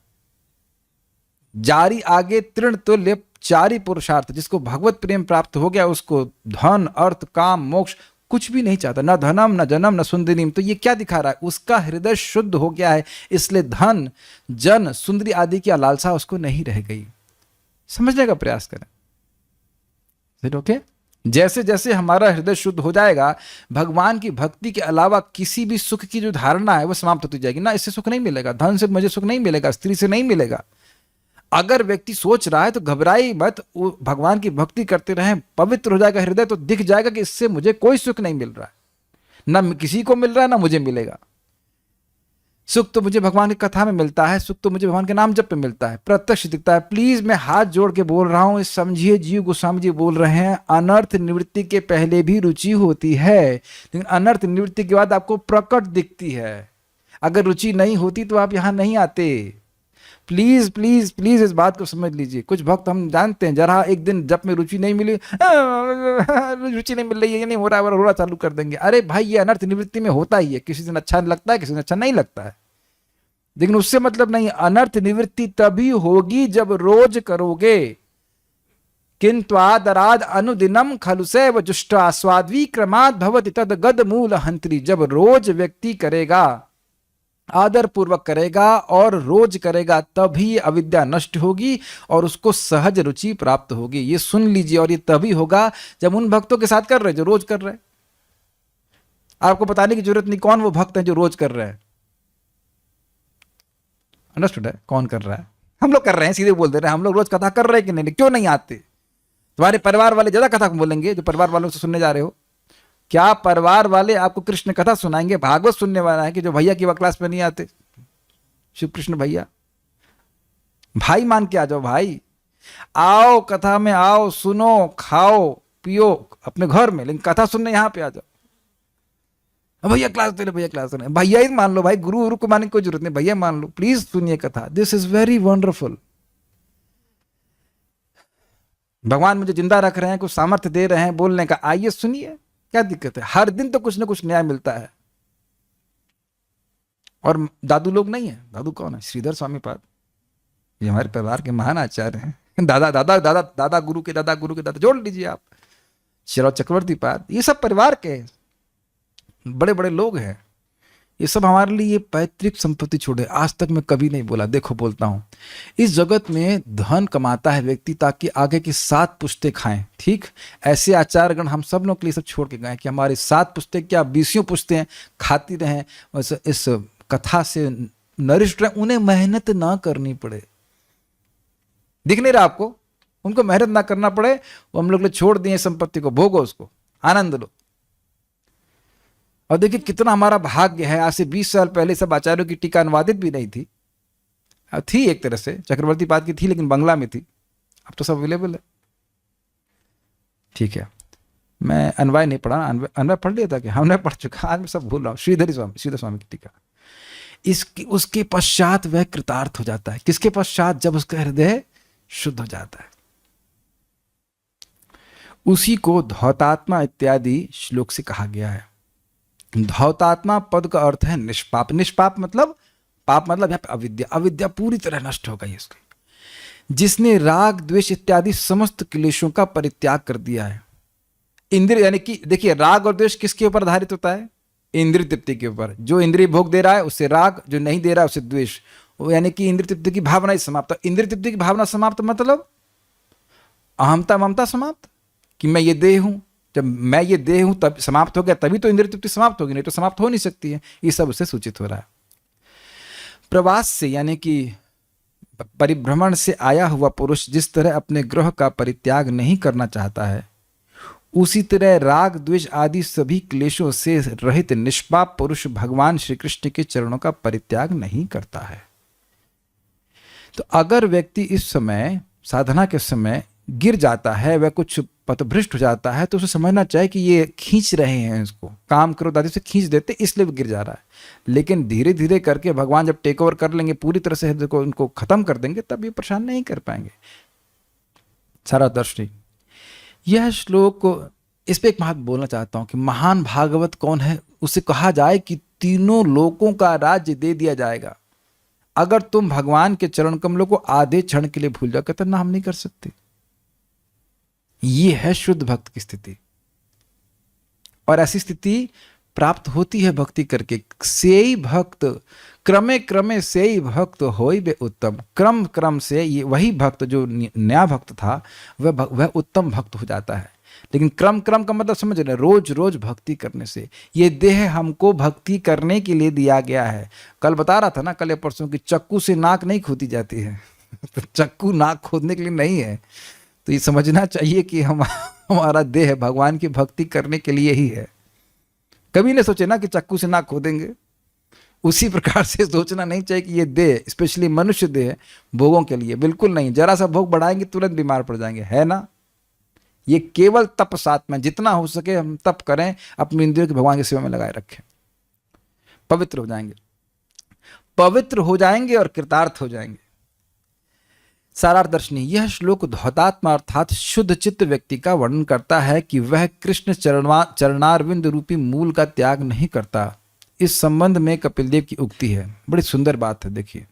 जारी आगे तृण तुल्य चारी पुरुषार्थ, जिसको भगवत प्रेम प्राप्त हो गया उसको धन अर्थ काम मोक्ष कुछ भी नहीं चाहता, न धनम न जनम न सुंदरीम। तो ये क्या दिखा रहा है, उसका हृदय शुद्ध हो गया है, इसलिए धन जन सुंदरी आदि की लालसा उसको नहीं रह गई। समझने का प्रयास करें। ओके, जैसे जैसे हमारा हृदय शुद्ध हो जाएगा, भगवान की भक्ति के अलावा किसी भी सुख की जो धारणा है वो समाप्त होती जाएगी। ना इससे सुख नहीं मिलेगा, धन से मुझे सुख नहीं मिलेगा, स्त्री से नहीं मिलेगा। अगर व्यक्ति सोच रहा है तो घबराई मत, वो भगवान की भक्ति करते रहें, पवित्र हो जाएगा हृदय, तो दिख जाएगा कि इससे मुझे कोई सुख नहीं मिल रहा है, ना किसी को मिल रहा है ना मुझे मिलेगा। सुख तो मुझे भगवान की कथा में मिलता है, सुख तो मुझे भगवान के नाम जप पे मिलता है, प्रत्यक्ष दिखता है। प्लीज मैं हाथ जोड़ के बोल रहा हूं, समझिए, जीव गोस्वामी जी बोल रहे हैं, अनर्थ निवृत्ति के पहले भी रुचि होती है, लेकिन अनर्थ निवृत्ति के बाद आपको प्रकट दिखती है। अगर रुचि नहीं होती तो आप यहां नहीं आते। प्लीज प्लीज प्लीज इस बात को समझ लीजिए। कुछ भक्त हम जानते हैं, जरा एक दिन जप में रुचि नहीं मिली, रुचि नहीं मिल रही है, ये नहीं हो रहा है, रोना चालू कर देंगे। अरे भाई, ये अनर्थ निवृत्ति में होता ही है, किसी दिन अच्छा लगता है, किसी दिन अच्छा नहीं लगता है, लेकिन उससे मतलब नहीं। अनर्थ निवृत्ति तभी होगी जब रोज करोगे। किंत्वादराद अनुदिनम खलु सैव जुष्टा स्वाद्वी क्रमाद भवति तद गद मूल हंत्री। जब रोज व्यक्ति करेगा, आदर पूर्वक करेगा और रोज करेगा, तभी अविद्या नष्ट होगी और उसको सहज रुचि प्राप्त होगी। ये सुन लीजिए, और ये तभी होगा जब उन भक्तों के साथ कर रहे जो रोज कर रहे हैं। आपको बताने की जरूरत नहीं कौन वो भक्त है जो रोज कर रहे हैं। अंडरस्टूड है कौन कर रहा है? हम लोग कर रहे हैं, सीधे बोल दे रहे हैं, हम लोग रोज कथा कर रहे हैं कि नहीं, क्यों नहीं आते? तुम्हारे परिवार वाले ज्यादा कथा बोलेंगे, जो परिवार वालों से सुनने जा रहे हो। क्या परिवार वाले आपको कृष्ण कथा सुनाएंगे? भागवत सुनने वाला है कि जो भैया की वह क्लास में नहीं आते, शिव कृष्ण भैया, भाई मान के आ जाओ। भाई आओ, कथा में आओ, सुनो, खाओ पियो अपने घर में, लेकिन कथा सुनने यहां पे आ जाओ। भैया क्लास दे ले, भैया क्लास दे ले, भैया ही मान लो भाई, गुरु गुरु को मानने की कोई जरूरत नहीं, भैया मान लो, प्लीज सुनिए कथा। This is very wonderful. भगवान मुझे जिंदा रख रहे हैं, कुछ सामर्थ्य दे रहे हैं बोलने का, आइए सुनिए, क्या दिक्कत है? हर दिन तो कुछ ना कुछ नया मिलता है। और दादू लोग नहीं है, दादू कौन है? श्रीधर स्वामी पाद, ये हमारे परिवार के महान आचार्य हैं। दादा दादा दादा दादा गुरु के दादा गुरु के दादा, जोड़ लीजिए आप, श्रीराव चक्रवर्ती पाद, ये सब परिवार के बड़े बड़े लोग हैं। ये सब हमारे लिए पैतृक संपत्ति छोड़े। आज तक मैं कभी नहीं बोला, देखो बोलता हूं, इस जगत में धन कमाता है व्यक्ति ताकि आगे की 7 पुश्तें खाएं, ठीक? ऐसे आचार्यगण हम सब लोग के लिए सब छोड़ के गए कि हमारी 7 पुश्तें क्या 20 पुश्तें खाती रहें, इस कथा से नरिष्ट रहें, उन्हें मेहनत ना करनी पड़े। दिख नहीं रहा आपको? उनको मेहनत ना करना पड़े, वो हम लोग ने छोड़ दिए संपत्ति को, भोगो उसको, आनंद लो। और देखिए कितना हमारा भाग्य है, आज से 20 साल पहले सब आचार्यों की टीका अनुवादित भी नहीं थी, थी एक तरह से चक्रवर्ती पाद की थी, लेकिन बंगला में थी, अब तो सब अवेलेबल है। ठीक है, मैं अन्वय नहीं पढ़ा, अन्वय पढ़ लिया था कि हमने पढ़ चुका, आज मैं सब भूल रहा हूँ। श्रीधर स्वामी की टीका, इसकी उसके पश्चात वह कृतार्थ हो जाता है। किसके पश्चात? जब उसका हृदय शुद्ध हो जाता है। उसी को धौतात्मा इत्यादि श्लोक से कहा गया है। धौतात्मा पद का अर्थ है निष्पाप। निष्पाप मतलब, पाप मतलब यहाँ पे अविद्या, अविद्या पूरी तरह नष्ट हो गई उसकी। जिसने राग द्वेष इत्यादि समस्त क्लेशों का परित्याग कर दिया है। इंद्रिय, यानी कि देखिए राग और द्वेष किसके ऊपर आधारित होता है? इंद्रिय तृप्ति के ऊपर। जो इंद्रिय भोग दे रहा है उससे राग, जो नहीं दे रहा है उससे द्वेष, यानी कि इंद्रिय तृप्ति की भावना ही समाप्त। इंद्रिय तृप्ति की भावना समाप्त मतलब अहमता ममता समाप्त, कि मैं ये देह हूं। जब मैं ये देह हूं तब समाप्त हो गया, तभी तो इंद्रिय तृप्ति समाप्त होगी, नहीं तो समाप्त हो नहीं सकती है। ये सब उससे सूचित हो रहा है। प्रवास से, यानी कि परिभ्रमण से आया हुआ पुरुष जिस तरह अपने ग्रह का परित्याग नहीं करना चाहता है, उसी तरह राग द्वेष आदि सभी क्लेशों से रहित निष्पाप पुरुष भगवान श्री कृष्ण के चरणों का परित्याग नहीं करता है। तो अगर व्यक्ति इस समय साधना के समय गिर जाता है, वह कुछ पथभ्रष्ट हो जाता है, तो उसे समझना चाहिए कि ये खींच रहे हैं इसको, काम करो दादी से खींच देते, इसलिए वो गिर जा रहा है। लेकिन धीरे धीरे करके भगवान जब टेक ओवर कर लेंगे, पूरी तरह से हृदय को उनको खत्म कर देंगे, तब ये परेशान नहीं कर पाएंगे। सारा दर्शनी, यह श्लोक, इस पे एक बात बोलना चाहता हूं कि महान भागवत कौन है? उसे कहा जाए कि तीनों लोकों का राज्य दे दिया जाएगा अगर तुम भगवान के चरण कमलों को आधे क्षण के लिए भूल जाओ। कहते ना, हम नहीं कर सकते। ये है शुद्ध भक्त की स्थिति, और ऐसी स्थिति प्राप्त होती है भक्ति करके। सेई भक्त क्रमे क्रमे सेई भक्त होई बे उत्तम। क्रम क्रम से ये वही भक्त जो नया भक्त था वह उत्तम भक्त हो जाता है। लेकिन क्रम क्रम का मतलब समझ रहे, रोज रोज भक्ति करने से। ये देह हमको भक्ति करने के लिए दिया गया है। कल बता रहा था ना, कल या परसों, की चक्कू से नाक नहीं खोदी जाती है। तो चक्कू नाक खोदने के लिए नहीं है। तो ये समझना चाहिए कि हमारा देह भगवान की भक्ति करने के लिए ही है। कभी नहीं सोचे ना कि चक्कू से नाक खोदेंगे। उसी प्रकार से सोचना नहीं चाहिए कि ये देह, स्पेशली मनुष्य देह, भोगों के लिए, बिल्कुल नहीं। जरा सा भोग बढ़ाएंगे तुरंत बीमार पड़ जाएंगे, है ना। ये केवल तप साथ में, जितना हो सके हम तप करें, अपनी इंद्रियों को भगवान की सेवा में लगाए रखें, पवित्र हो जाएंगे। पवित्र हो जाएंगे और कृतार्थ हो जाएंगे। सारार्थ दर्शनी, यह श्लोक धौतात्मा अर्थात शुद्ध चित्त व्यक्ति का वर्णन करता है कि वह कृष्ण चरणारविंद रूपी मूल का त्याग नहीं करता। इस संबंध में कपिल देव की उक्ति है, बड़ी सुंदर बात है। देखिए,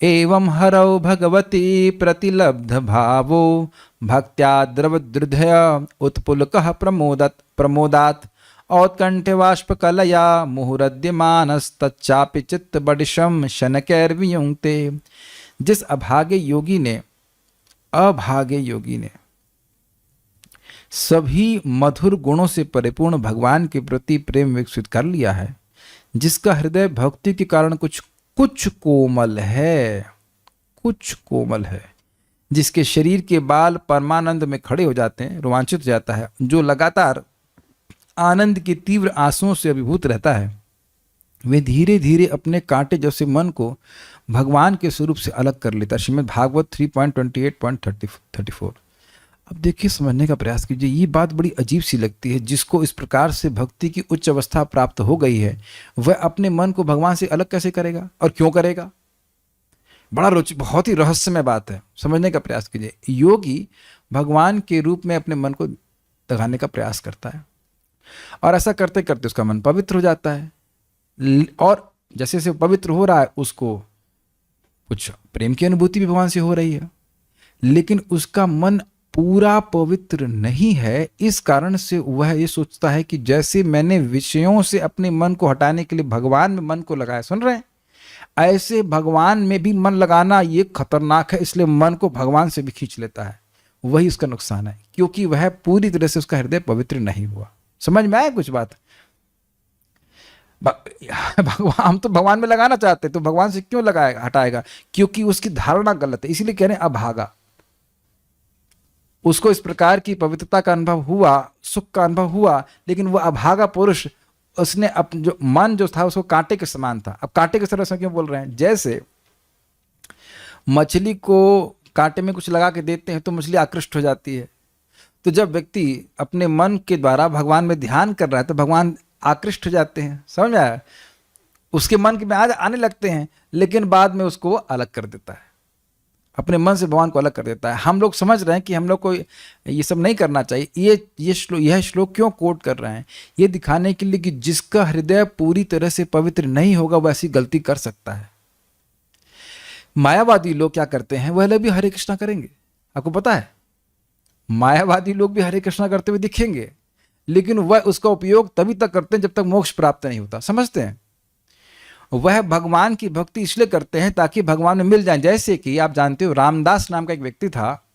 एवं हरौ भगवती प्रतिलब्ध भावो भक्त्या द्रवदृधय उत्पुलकः प्रमोदात् औत्कंठ्यवाष्प कलया मुहुरद्यमानस्तच्चापि चित्त बडिशम शनकैर्वियुङ्क्ते। जिस अभागे योगी ने सभी मधुर गुणों से परिपूर्ण भगवान के प्रति प्रेम विकसित कर लिया है, जिसका हृदय भक्ति के कारण कुछ कोमल है, जिसके शरीर के बाल परमानंद में खड़े हो जाते हैं, रोमांचित हो जाता है, जो लगातार आनंद की तीव्र आंसुओं से अभिभूत रहता है, वे धीरे धीरे अपने कांटे जैसे मन को भगवान के स्वरूप से अलग कर लेता है। श्रीमद् भागवत 3.28.34। अब देखिए, समझने का प्रयास कीजिए। ये बात बड़ी अजीब सी लगती है। जिसको इस प्रकार से भक्ति की उच्च अवस्था प्राप्त हो गई है, वह अपने मन को भगवान से अलग कैसे करेगा और क्यों करेगा? बड़ा बहुत ही रहस्यमय बात है, समझने का प्रयास कीजिए। योगी भगवान के रूप में अपने मन को लगाने का प्रयास करता है, और ऐसा करते करते उसका मन पवित्र हो जाता है, और जैसे जैसे पवित्र हो रहा है, उसको कुछ प्रेम की अनुभूति भी भगवान से हो रही है, लेकिन उसका मन पूरा पवित्र नहीं है। इस कारण से वह ये सोचता है कि जैसे मैंने विषयों से अपने मन को हटाने के लिए भगवान में मन को लगाया, सुन रहे हैं, ऐसे भगवान में भी मन लगाना ये खतरनाक है, इसलिए मन को भगवान से भी खींच लेता है। वही उसका नुकसान है, क्योंकि वह पूरी तरह से उसका हृदय पवित्र नहीं हुआ। समझ में आया कुछ बात? भगवान, हम तो भगवान में लगाना चाहते, तो भगवान से क्यों लगाएगा, हटाएगा? क्योंकि उसकी धारणा गलत है। इसीलिए कह रहे हैं अभागा। उसको इस प्रकार की पवित्रता का अनुभव हुआ, सुख का अनुभव हुआ, लेकिन वह अभागा पुरुष, उसने जो मन जो था उसको कांटे के समान था। अब कांटे के तरह से क्यों बोल रहे हैं? जैसे मछली को कांटे में कुछ लगा के देते हैं तो मछली आकृष्ट हो जाती है। तो जब व्यक्ति अपने मन के द्वारा भगवान में ध्यान कर रहा है तो भगवान आकृष्ट हो जाते हैं। समझ में आया? उसके मन के में आने लगते हैं, लेकिन बाद में उसको अलग कर देता है, अपने मन से भगवान को अलग कर देता है। हम लोग समझ रहे हैं कि हम लोग को ये सब नहीं करना चाहिए। यह श्लोक क्यों कोट कर रहे हैं? ये दिखाने के लिए कि जिसका हृदय पूरी तरह से पवित्र नहीं होगा वह ऐसी गलती कर सकता है। मायावादी लोग क्या करते हैं? वह लोग भी हरे कृष्णा करेंगे। आपको पता है, मायावादी लोग भी हरे कृष्णा करते हुए दिखेंगे, लेकिन वह उसका उपयोग तभी तक करते हैं जब तक मोक्ष प्राप्त नहीं होता। समझते हैं? वह भगवान की भक्ति इसलिए करते हैं ताकि भगवान में मिल जाए। जैसे कि आप जानते हो, रामदास नाम का एक व्यक्ति था,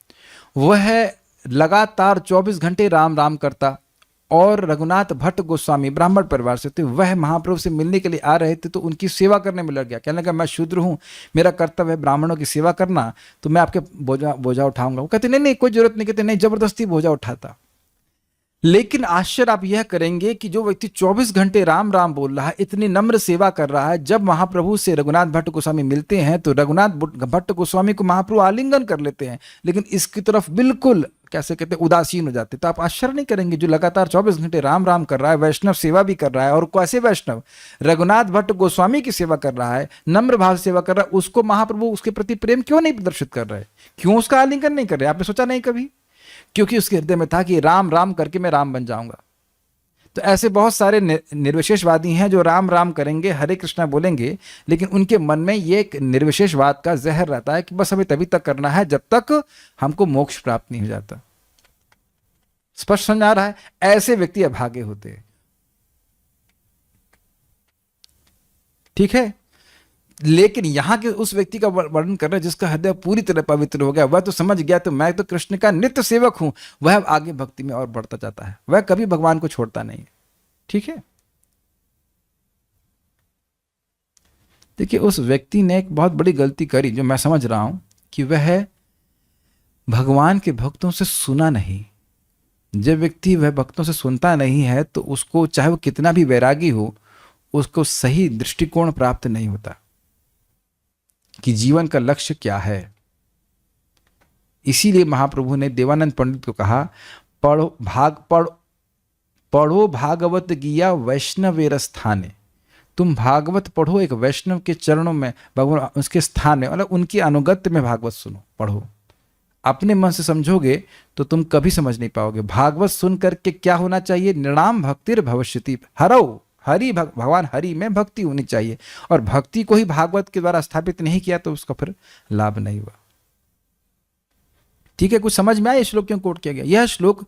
वह लगातार 24 घंटे राम राम करता, और रघुनाथ भट्ट गोस्वामी ब्राह्मण परिवार से थे, वह महाप्रभु से मिलने के लिए आ रहे थे, तो उनकी सेवा करने में लग गया। कहने लगा, मैं शूद्र हूँ, मेरा कर्तव्य है ब्राह्मणों की सेवा करना, तो मैं आपके बोझा उठाऊंगा। वो कहते नहीं नहीं, कोई जरूरत नहीं। कहते नहीं, जबरदस्ती बोझा उठाता। लेकिन आश्चर्य आप यह करेंगे कि जो व्यक्ति 24 घंटे राम राम बोल रहा है, इतनी नम्र सेवा कर रहा है, जब महाप्रभु से रघुनाथ भट्ट गोस्वामी मिलते हैं तो रघुनाथ भट्ट गोस्वामी को महाप्रभु आलिंगन कर लेते हैं, लेकिन इसकी तरफ बिल्कुल कैसे कहते हैं उदासीन हो जाते। तो आप आश्चर्य नहीं करेंगे, जो लगातार 24 घंटे राम राम कर रहा है, वैष्णव सेवा भी कर रहा है, और कैसे वैष्णव रघुनाथ भट्ट गोस्वामी की सेवा कर रहा है, नम्र भाव से सेवा कर रहा है, उसको महाप्रभु उसके प्रति प्रेम क्यों नहीं प्रदर्शित कर रहे, क्यों उसका आलिंगन नहीं कर रहे? आपने सोचा नहीं कभी? क्योंकि उसके हृदय में था कि राम राम करके मैं राम बन जाऊंगा। तो ऐसे बहुत सारे निर्विशेषवादी हैं जो राम राम करेंगे, हरे कृष्णा बोलेंगे, लेकिन उनके मन में ये एक निर्विशेषवाद का जहर रहता है कि बस हमें तभी तक करना है जब तक हमको मोक्ष प्राप्त नहीं हो जाता। स्पष्ट समझ आ रहा है? ऐसे व्यक्ति अभागे होते हैं। ठीक है, लेकिन यहां के उस व्यक्ति का वर्णन कर रहे हैं जिसका हृदय पूरी तरह पवित्र हो गया, वह तो समझ गया तो मैं तो कृष्ण का नित्य सेवक हूं, वह आगे भक्ति में और बढ़ता जाता है, वह कभी भगवान को छोड़ता नहीं है। ठीक है, देखिए उस व्यक्ति ने एक बहुत बड़ी गलती करी, जो मैं समझ रहा हूं कि वह भगवान के भक्तों से सुना नहीं। जब व्यक्ति वह भक्तों से सुनता नहीं है तो उसको चाहे वो कितना भी वैरागी हो, उसको सही दृष्टिकोण प्राप्त नहीं होता कि जीवन का लक्ष्य क्या है। इसीलिए महाप्रभु ने देवानंद पंडित को कहा, पढ़ो भागवत गीया वैष्णवेर स्थाने। तुम भागवत पढ़ो एक वैष्णव के चरणों में, भगवान उसके स्थान में, मतलब उनकी अनुगत्य में भागवत सुनो, पढ़ो। अपने मन से समझोगे तो तुम कभी समझ नहीं पाओगे। भागवत सुन करके क्या होना चाहिए? निर्णाम भक्तिर भविष्यति हरौ, हरि भगवान हरि में भक्ति होनी चाहिए, और भक्ति को ही भागवत के द्वारा स्थापित नहीं किया तो उसका फिर लाभ नहीं हुआ। ठीक है, कुछ समझ में आया श्लोक क्यों कोट किया गया? यह श्लोक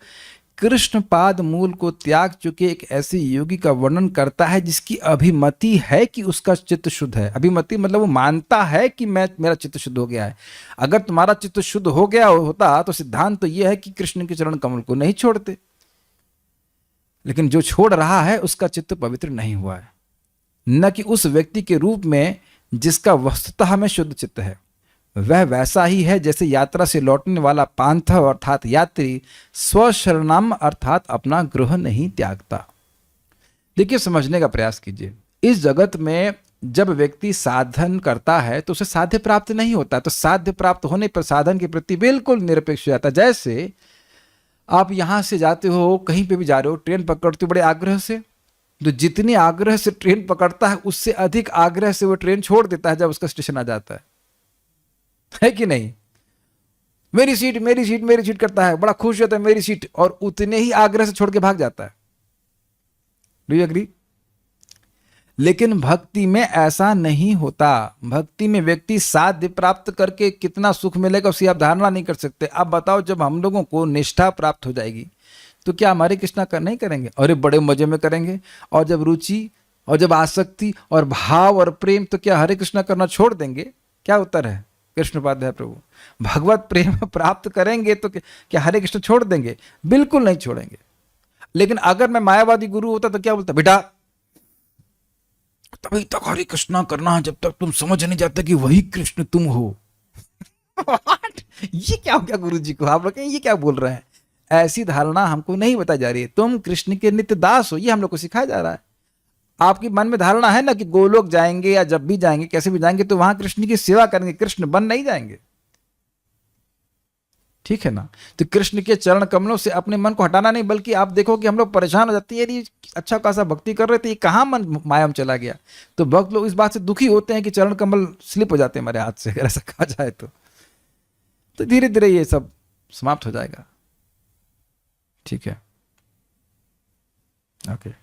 कृष्ण पाद मूल को त्याग चुके एक ऐसे योगी का वर्णन करता है जिसकी अभिमति है कि उसका चित्त शुद्ध है। अभिमति मतलब वो मानता है कि मेरा चित्त शुद्ध हो गया है। अगर तुम्हारा चित्त शुद्ध हो गया होता तो सिद्धांत तो यह है कि कृष्ण के चरण कमल को नहीं छोड़ते, लेकिन जो छोड़ रहा है उसका चित्त पवित्र नहीं हुआ है, न कि उस व्यक्ति के रूप में जिसका वस्तुतः में शुद्ध चित्त है। वह वैसा ही है जैसे यात्रा से लौटने वाला पांथव अर्थात यात्री स्वशरणम अर्थात अपना गृह नहीं त्यागता। देखिए, समझने का प्रयास कीजिए। इस जगत में जब व्यक्ति साधन करता है तो उसे साध्य प्राप्त नहीं होता, तो साध्य प्राप्त होने पर साधन के प्रति बिल्कुल निरपेक्ष हो जाता है। जैसे आप यहां से जाते हो, कहीं पे भी जा रहे हो, ट्रेन पकड़ते हो बड़े आग्रह से, तो जितने आग्रह से ट्रेन पकड़ता है उससे अधिक आग्रह से वो ट्रेन छोड़ देता है जब उसका स्टेशन आ जाता है कि नहीं? मेरी सीट मेरी सीट मेरी सीट करता है, बड़ा खुश होता है मेरी सीट, और उतने ही आग्रह से छोड़ के भाग जाता है। Do you agree? लेकिन भक्ति में ऐसा नहीं होता। भक्ति में व्यक्ति साध्य प्राप्त करके कितना सुख मिलेगा उसकी आप धारणा नहीं कर सकते। अब बताओ, जब हम लोगों को निष्ठा प्राप्त हो जाएगी तो क्या हमारे कृष्णा कर नहीं करेंगे? अरे बड़े मजे में करेंगे। और जब रुचि और जब आसक्ति और भाव और प्रेम, तो क्या हरे कृष्णा करना छोड़ देंगे? क्या उत्तर है? कृष्णोपाध्याय प्रभु, भगवत प्रेम प्राप्त करेंगे तो क्या हरे कृष्ण छोड़ देंगे? बिल्कुल नहीं छोड़ेंगे। लेकिन अगर मैं मायावादी गुरु होता तो क्या बोलता? बेटा तभी तक हरे कृष्णा करना जब तक तुम समझ नहीं जाते कि वही कृष्ण तुम हो। ये क्या हो गया गुरु जी को? आप लोग ये क्या बोल रहे हैं? ऐसी धारणा हमको नहीं बताई जा रही है। तुम कृष्ण के नित्य दास हो, ये हम लोग को सिखाया जा रहा है। आपकी मन में धारणा है ना कि गोलोक जाएंगे या जब भी जाएंगे, कैसे भी जाएंगे, तो वहां कृष्ण की सेवा करेंगे, कृष्ण बन नहीं जाएंगे। ठीक है ना? तो कृष्ण के चरण कमलों से अपने मन को हटाना नहीं, बल्कि आप देखो कि हम लोग परेशान हो जाते हैं, यदि अच्छा खासा भक्ति कर रहे थे, ये कहाँ मन माया में चला गया। तो भक्त लोग इस बात से दुखी होते हैं कि चरण कमल स्लिप हो जाते हैं हमारे हाथ से, अगर ऐसा कहा जाए तो धीरे धीरे ये सब समाप्त हो जाएगा। ठीक है, ओके।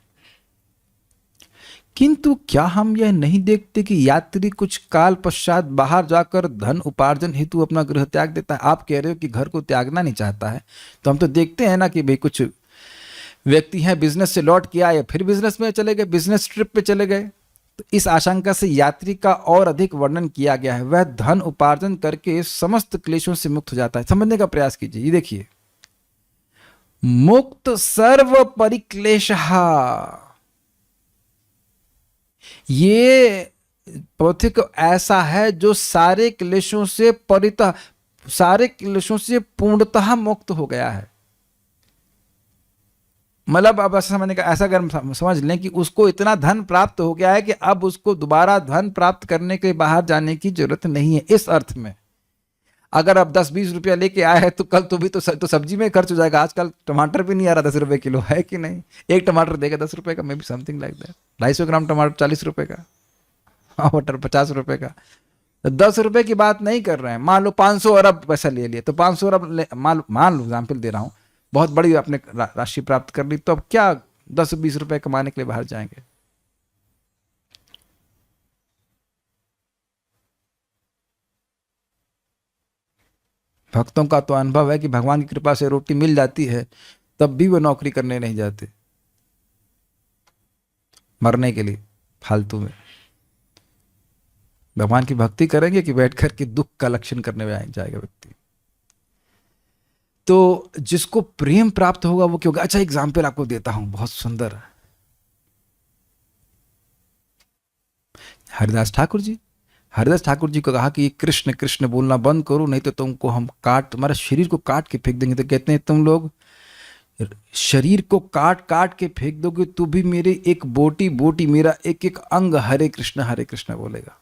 किंतु क्या हम यह नहीं देखते कि यात्री कुछ काल पश्चात बाहर जाकर धन उपार्जन हेतु अपना गृह त्याग देता है? आप कह रहे हो कि घर को त्यागना नहीं चाहता है, तो हम तो देखते हैं ना कि भाई कुछ व्यक्ति हैं बिजनेस से लौट के आए, फिर बिजनेस में चले गए, बिजनेस ट्रिप पे चले गए। तो इस आशंका से यात्री का और अधिक वर्णन किया गया है। वह धन उपार्जन करके समस्त क्लेशों से मुक्त हो जाता है। समझने का प्रयास कीजिए। ये देखिए, मुक्त सर्व परिक्लेशः, ये पौथिक ऐसा है जो सारे क्लेशों से परितः, सारे क्लेशों से पूर्णतः मुक्त हो गया है। मतलब अब ऐसा समझने का, ऐसा अगर हम समझ लें कि उसको इतना धन प्राप्त हो गया है कि अब उसको दोबारा धन प्राप्त करने के लिए बाहर जाने की जरूरत नहीं है, इस अर्थ में। अगर अब 10-20 रुपया लेके आए हैं तो कल तो भी तो सब्जी में खर्च हो जाएगा। आजकल टमाटर भी नहीं आ रहा 10 रुपए किलो, है कि नहीं? एक टमाटर देगा 10 रुपए का, may be something like that. 250 ग्राम टमाटर 40 रुपए का, हाँ मटर 50 रुपए का। तो 10 रुपए की बात नहीं कर रहे हैं। मान लो 500 अरब पैसा ले लिया, तो 500 अरब मान लो एग्जाम्पल दे रहा हूँ, बहुत बड़ी आपने राशि प्राप्त कर ली, तो अब क्या 10-20 रुपए कमाने के लिए बाहर जाएंगे? भक्तों का तो अनुभव है कि भगवान की कृपा से रोटी मिल जाती है, तब भी वो नौकरी करने नहीं जाते मरने के लिए फालतू में। भगवान की भक्ति करेंगे कि बैठ कर के दुख का लक्षण करने में जाएगा व्यक्ति। तो जिसको प्रेम प्राप्त होगा वो क्यों? अच्छा एग्जाम्पल आपको देता हूं, बहुत सुंदर। हरिदास ठाकुर जी, हरिदास ठाकुर जी को कहा कि कृष्ण कृष्ण बोलना बंद करो, नहीं तो तुमको हम तुम्हारे शरीर को काट के फेंक देंगे। तो कहते हैं तुम लोग शरीर को काट काट के फेंक दोगे तो भी मेरे एक बोटी बोटी, मेरा एक एक अंग हरे कृष्ण बोलेगा।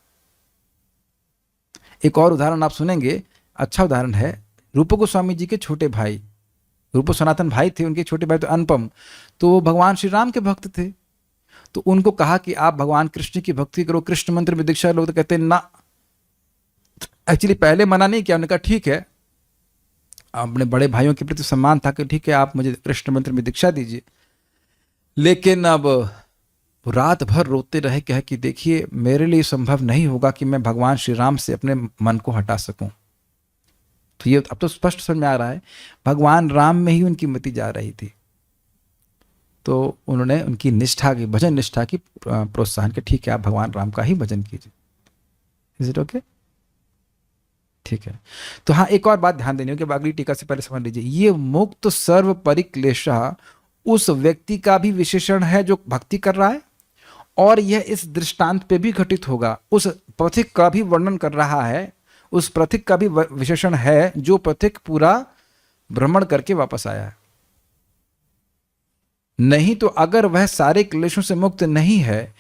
एक और उदाहरण आप सुनेंगे, अच्छा उदाहरण है। रूप गोस्वामी जी के छोटे भाई, रूप सनातन भाई थे, उनके छोटे भाई तो अनुपम, तो वो भगवान श्री राम के भक्त थे। तो उनको कहा कि आप भगवान कृष्ण की भक्ति करो, कृष्ण मंत्र में दीक्षा लो। तो कहते हैं ना, एक्चुअली पहले मना नहीं किया, उन्होंने कहा ठीक है, अपने बड़े भाइयों के प्रति सम्मान था कि ठीक है आप मुझे कृष्ण मंत्र में दीक्षा दीजिए। लेकिन अब रात भर रोते रहे, कहे कि देखिए मेरे लिए संभव नहीं होगा कि मैं भगवान श्री राम से अपने मन को हटा सकूं। तो ये अब तो स्पष्ट समझ में आ रहा है, भगवान राम में ही उनकी मति जा रही थी। तो उन्होंने उनकी निष्ठा की, भजन निष्ठा की प्रोत्साहन के, ठीक है आप भगवान राम का ही भजन कीजिए। Is it okay? ठीक है। तो हाँ, एक और बात ध्यान देनी होगी, अगली टीका से पहले समझ लीजिए, ये मुक्त सर्व परिक्लेशः उस व्यक्ति का भी विशेषण है जो भक्ति कर रहा है, और यह इस दृष्टांत पे भी घटित होगा। उस पथिक का भी वर्णन कर रहा है, उस पथिक का भी विशेषण है जो पथिक पूरा भ्रमण करके वापस आया है। नहीं तो अगर वह सारे क्लेशों से मुक्त नहीं है,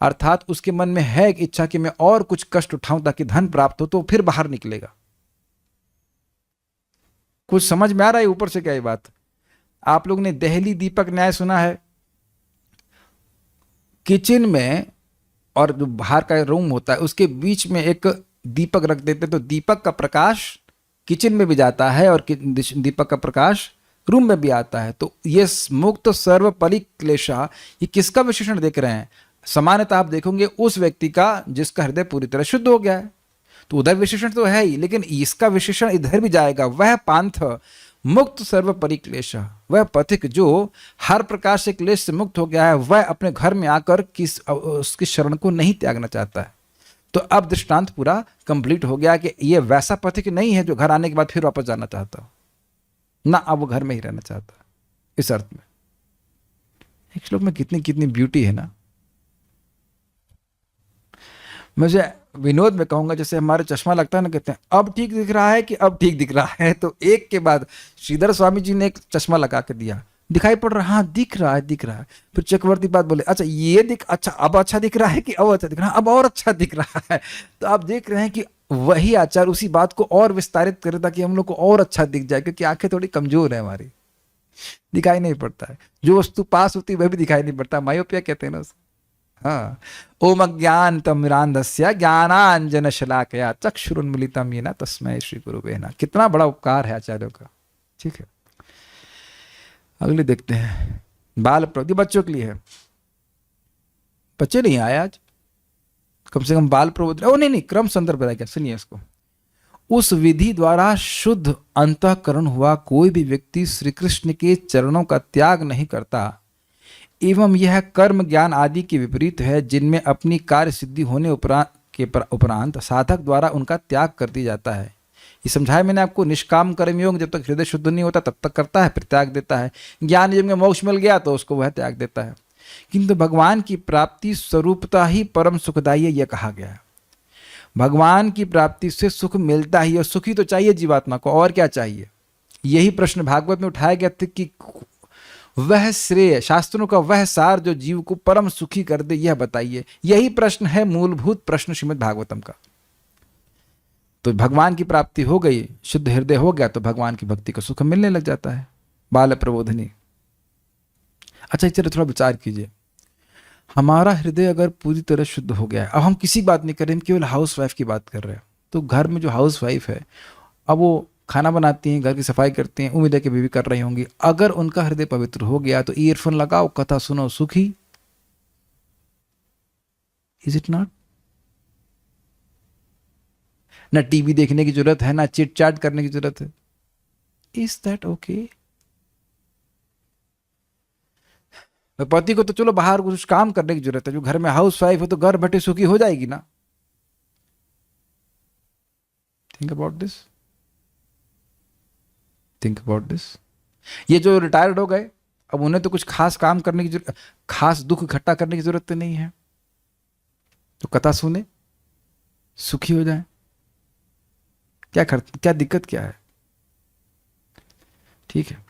अर्थात उसके मन में है इच्छा कि मैं और कुछ कष्ट उठाऊं ताकि धन प्राप्त हो, तो फिर बाहर निकलेगा। कुछ समझ में आ रहा है ऊपर से क्या ये बात? आप लोग ने दहली दीपक न्याय सुना है? किचन में और जो बाहर का रूम होता है उसके बीच में एक दीपक रख देते, तो दीपक का प्रकाश किचन में भी जाता है और दीपक का प्रकाश रूम में भी आता है। तो ये मुक्त सर्व परिक्लेशः, ये किसका विशेषण देख रहे हैं? सामान्यतः आप देखोगे उस व्यक्ति का जिसका हृदय पूरी तरह शुद्ध हो गया है, तो उधर विशेषण तो है ही, लेकिन इसका विशेषण इधर भी जाएगा। वह पांथ मुक्त सर्व परिक्लेशः, वह पथिक जो हर प्रकार से क्लेश से मुक्त हो गया है, वह अपने घर में आकर उसकी शरण को नहीं त्यागना चाहता है। तो अब दृष्टांत पूरा कंप्लीट हो गया कि ये वैसा पथिक नहीं है जो घर आने के बाद फिर वापस जाना चाहता ना, अब वो घर में ही रहना चाहता है। इस अर्थ में एक श्लोक में कितनी कितनी ब्यूटी है ना। मुझे विनोद में कहूंगा, जैसे हमारे चश्मा लगता है ना, कहते हैं अब ठीक दिख रहा है कि अब ठीक दिख रहा है, तो एक के बाद श्रीधर स्वामी जी ने एक चश्मा लगा के दिया, दिखाई पड़ रहा, हाँ दिख रहा है। फिर चक्रवर्ती बात बोले, अच्छा ये अच्छा अब अच्छा दिख रहा है कि अब अच्छा दिख रहा है? अब और अच्छा दिख रहा है। तो आप देख रहे हैं कि वही आचार उसी बात को और विस्तारित करे ताकि हम लोग को और अच्छा दिख जाए, क्योंकि आंखें थोड़ी कमजोर है हमारी, दिखाई नहीं पड़ता है। जो वस्तु पास होती है वह भी दिखाई नहीं पड़ता, मायोपिया कहते हैं ना उसे। हाँ, ओम अज्ञान तमिरांधस्य ज्ञानांजन शलाकया चक्षुरुन्मीलितम येन तस्मै श्री गुरुवे नमः। कितना बड़ा उपकार है आचार्यों का। ठीक है, अगले देखते हैं। बाल प्रवृत्ति बच्चों के लिए है, बच्चे नहीं आए आज, कम से कम बाल प्रवृत्ति। ओ नहीं, क्रम संदर्भ बताया क्या, सुनिए इसको। उस विधि द्वारा शुद्ध अंतःकरण हुआ कोई भी व्यक्ति श्री कृष्ण के चरणों का त्याग नहीं करता, एवं यह कर्म ज्ञान आदि के विपरीत है जिनमें अपनी कार्य सिद्धि होने उपरांत साधक द्वारा उनका त्याग कर दिया जाता है। ये समझाया मैंने आपको, निष्काम कर्मयोग जब तक हृदय शुद्ध नहीं होता तब तक करता है, फिर त्याग देता है। ज्ञान जब में मोक्ष मिल गया तो उसको वह त्याग देता है। किंतु भगवान की प्राप्ति स्वरूपता ही परम सुखदायी है, यह कहा गया है। भगवान की प्राप्ति से सुख मिलता ही, और सुखी तो चाहिए जीवात्मा को, और क्या चाहिए? यही प्रश्न भागवत में उठाया गया था कि वह श्रेय, शास्त्रों का वह सार जो जीव को परम सुखी कर दे, यह बताइए। यही प्रश्न है मूलभूत प्रश्न श्रीमद् भागवतम का। तो भगवान की प्राप्ति हो गई, शुद्ध हृदय हो गया, तो भगवान की भक्ति का सुख मिलने लग जाता है। बाल प्रबोधनी। अच्छा, इस तरह थोड़ा विचार कीजिए, हमारा हृदय अगर पूरी तरह शुद्ध हो गया है, अब हम किसी बात नहीं कर रहे, हम केवल हाउस वाइफ की बात कर रहे हैं। तो घर में जो हाउस वाइफ है, अब वो खाना बनाती हैं, घर की सफाई करती हैं, उम्मीद है कि भी कर रही होंगी। अगर उनका हृदय पवित्र हो गया तो ईयरफोन लगाओ, कथा सुनो, सुखी। Is it not? ना टीवी देखने की जरूरत है, ना चिट चाट करने की जरूरत है। Is that okay? पति को तो चलो बाहर कुछ काम करने की जरूरत है, जो घर में हाउस वाइफ है तो घर बैठे सुखी हो जाएगी ना। Think about this, think about this. ये जो रिटायर्ड हो गए, अब उन्हें तो कुछ खास काम करने की जरूरत, खास दुख इकट्ठा करने की जरूरत नहीं है, तो कथा सुने, सुखी हो जाए। क्या दिक्कत क्या है? ठीक है।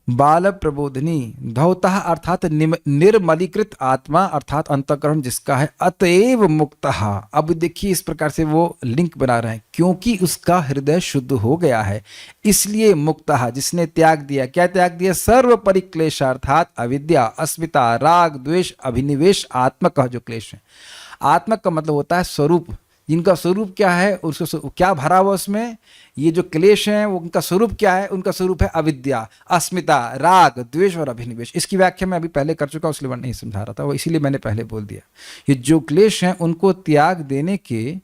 बाल प्रबोधनी धौतः अर्थात निर्मलीकृत आत्मा अर्थात अंतःकरण जिसका है, अतएव मुक्तः। अब देखिए इस प्रकार से वो लिंक बना रहे हैं, क्योंकि उसका हृदय शुद्ध हो गया है इसलिए मुक्तः, जिसने त्याग दिया। क्या त्याग दिया? सर्व परिक्लेश अर्थात अविद्या, अस्मिता, राग, द्वेष, अभिनिवेश आत्मक का जो क्लेश है। आत्मक का मतलब होता है स्वरूप, जिनका स्वरूप क्या है, उसको क्या भरा हुआ उसमें, ये जो क्लेश हैं वो उनका स्वरूप क्या है? उनका स्वरूप है अविद्या, अस्मिता, राग, द्वेष और अभिनिवेश। इसकी व्याख्या मैं अभी पहले कर चुका हूं, इसलिए मैं नहीं समझा रहा था, वो इसीलिए मैंने पहले बोल दिया। ये जो क्लेश हैं उनको त्याग देने के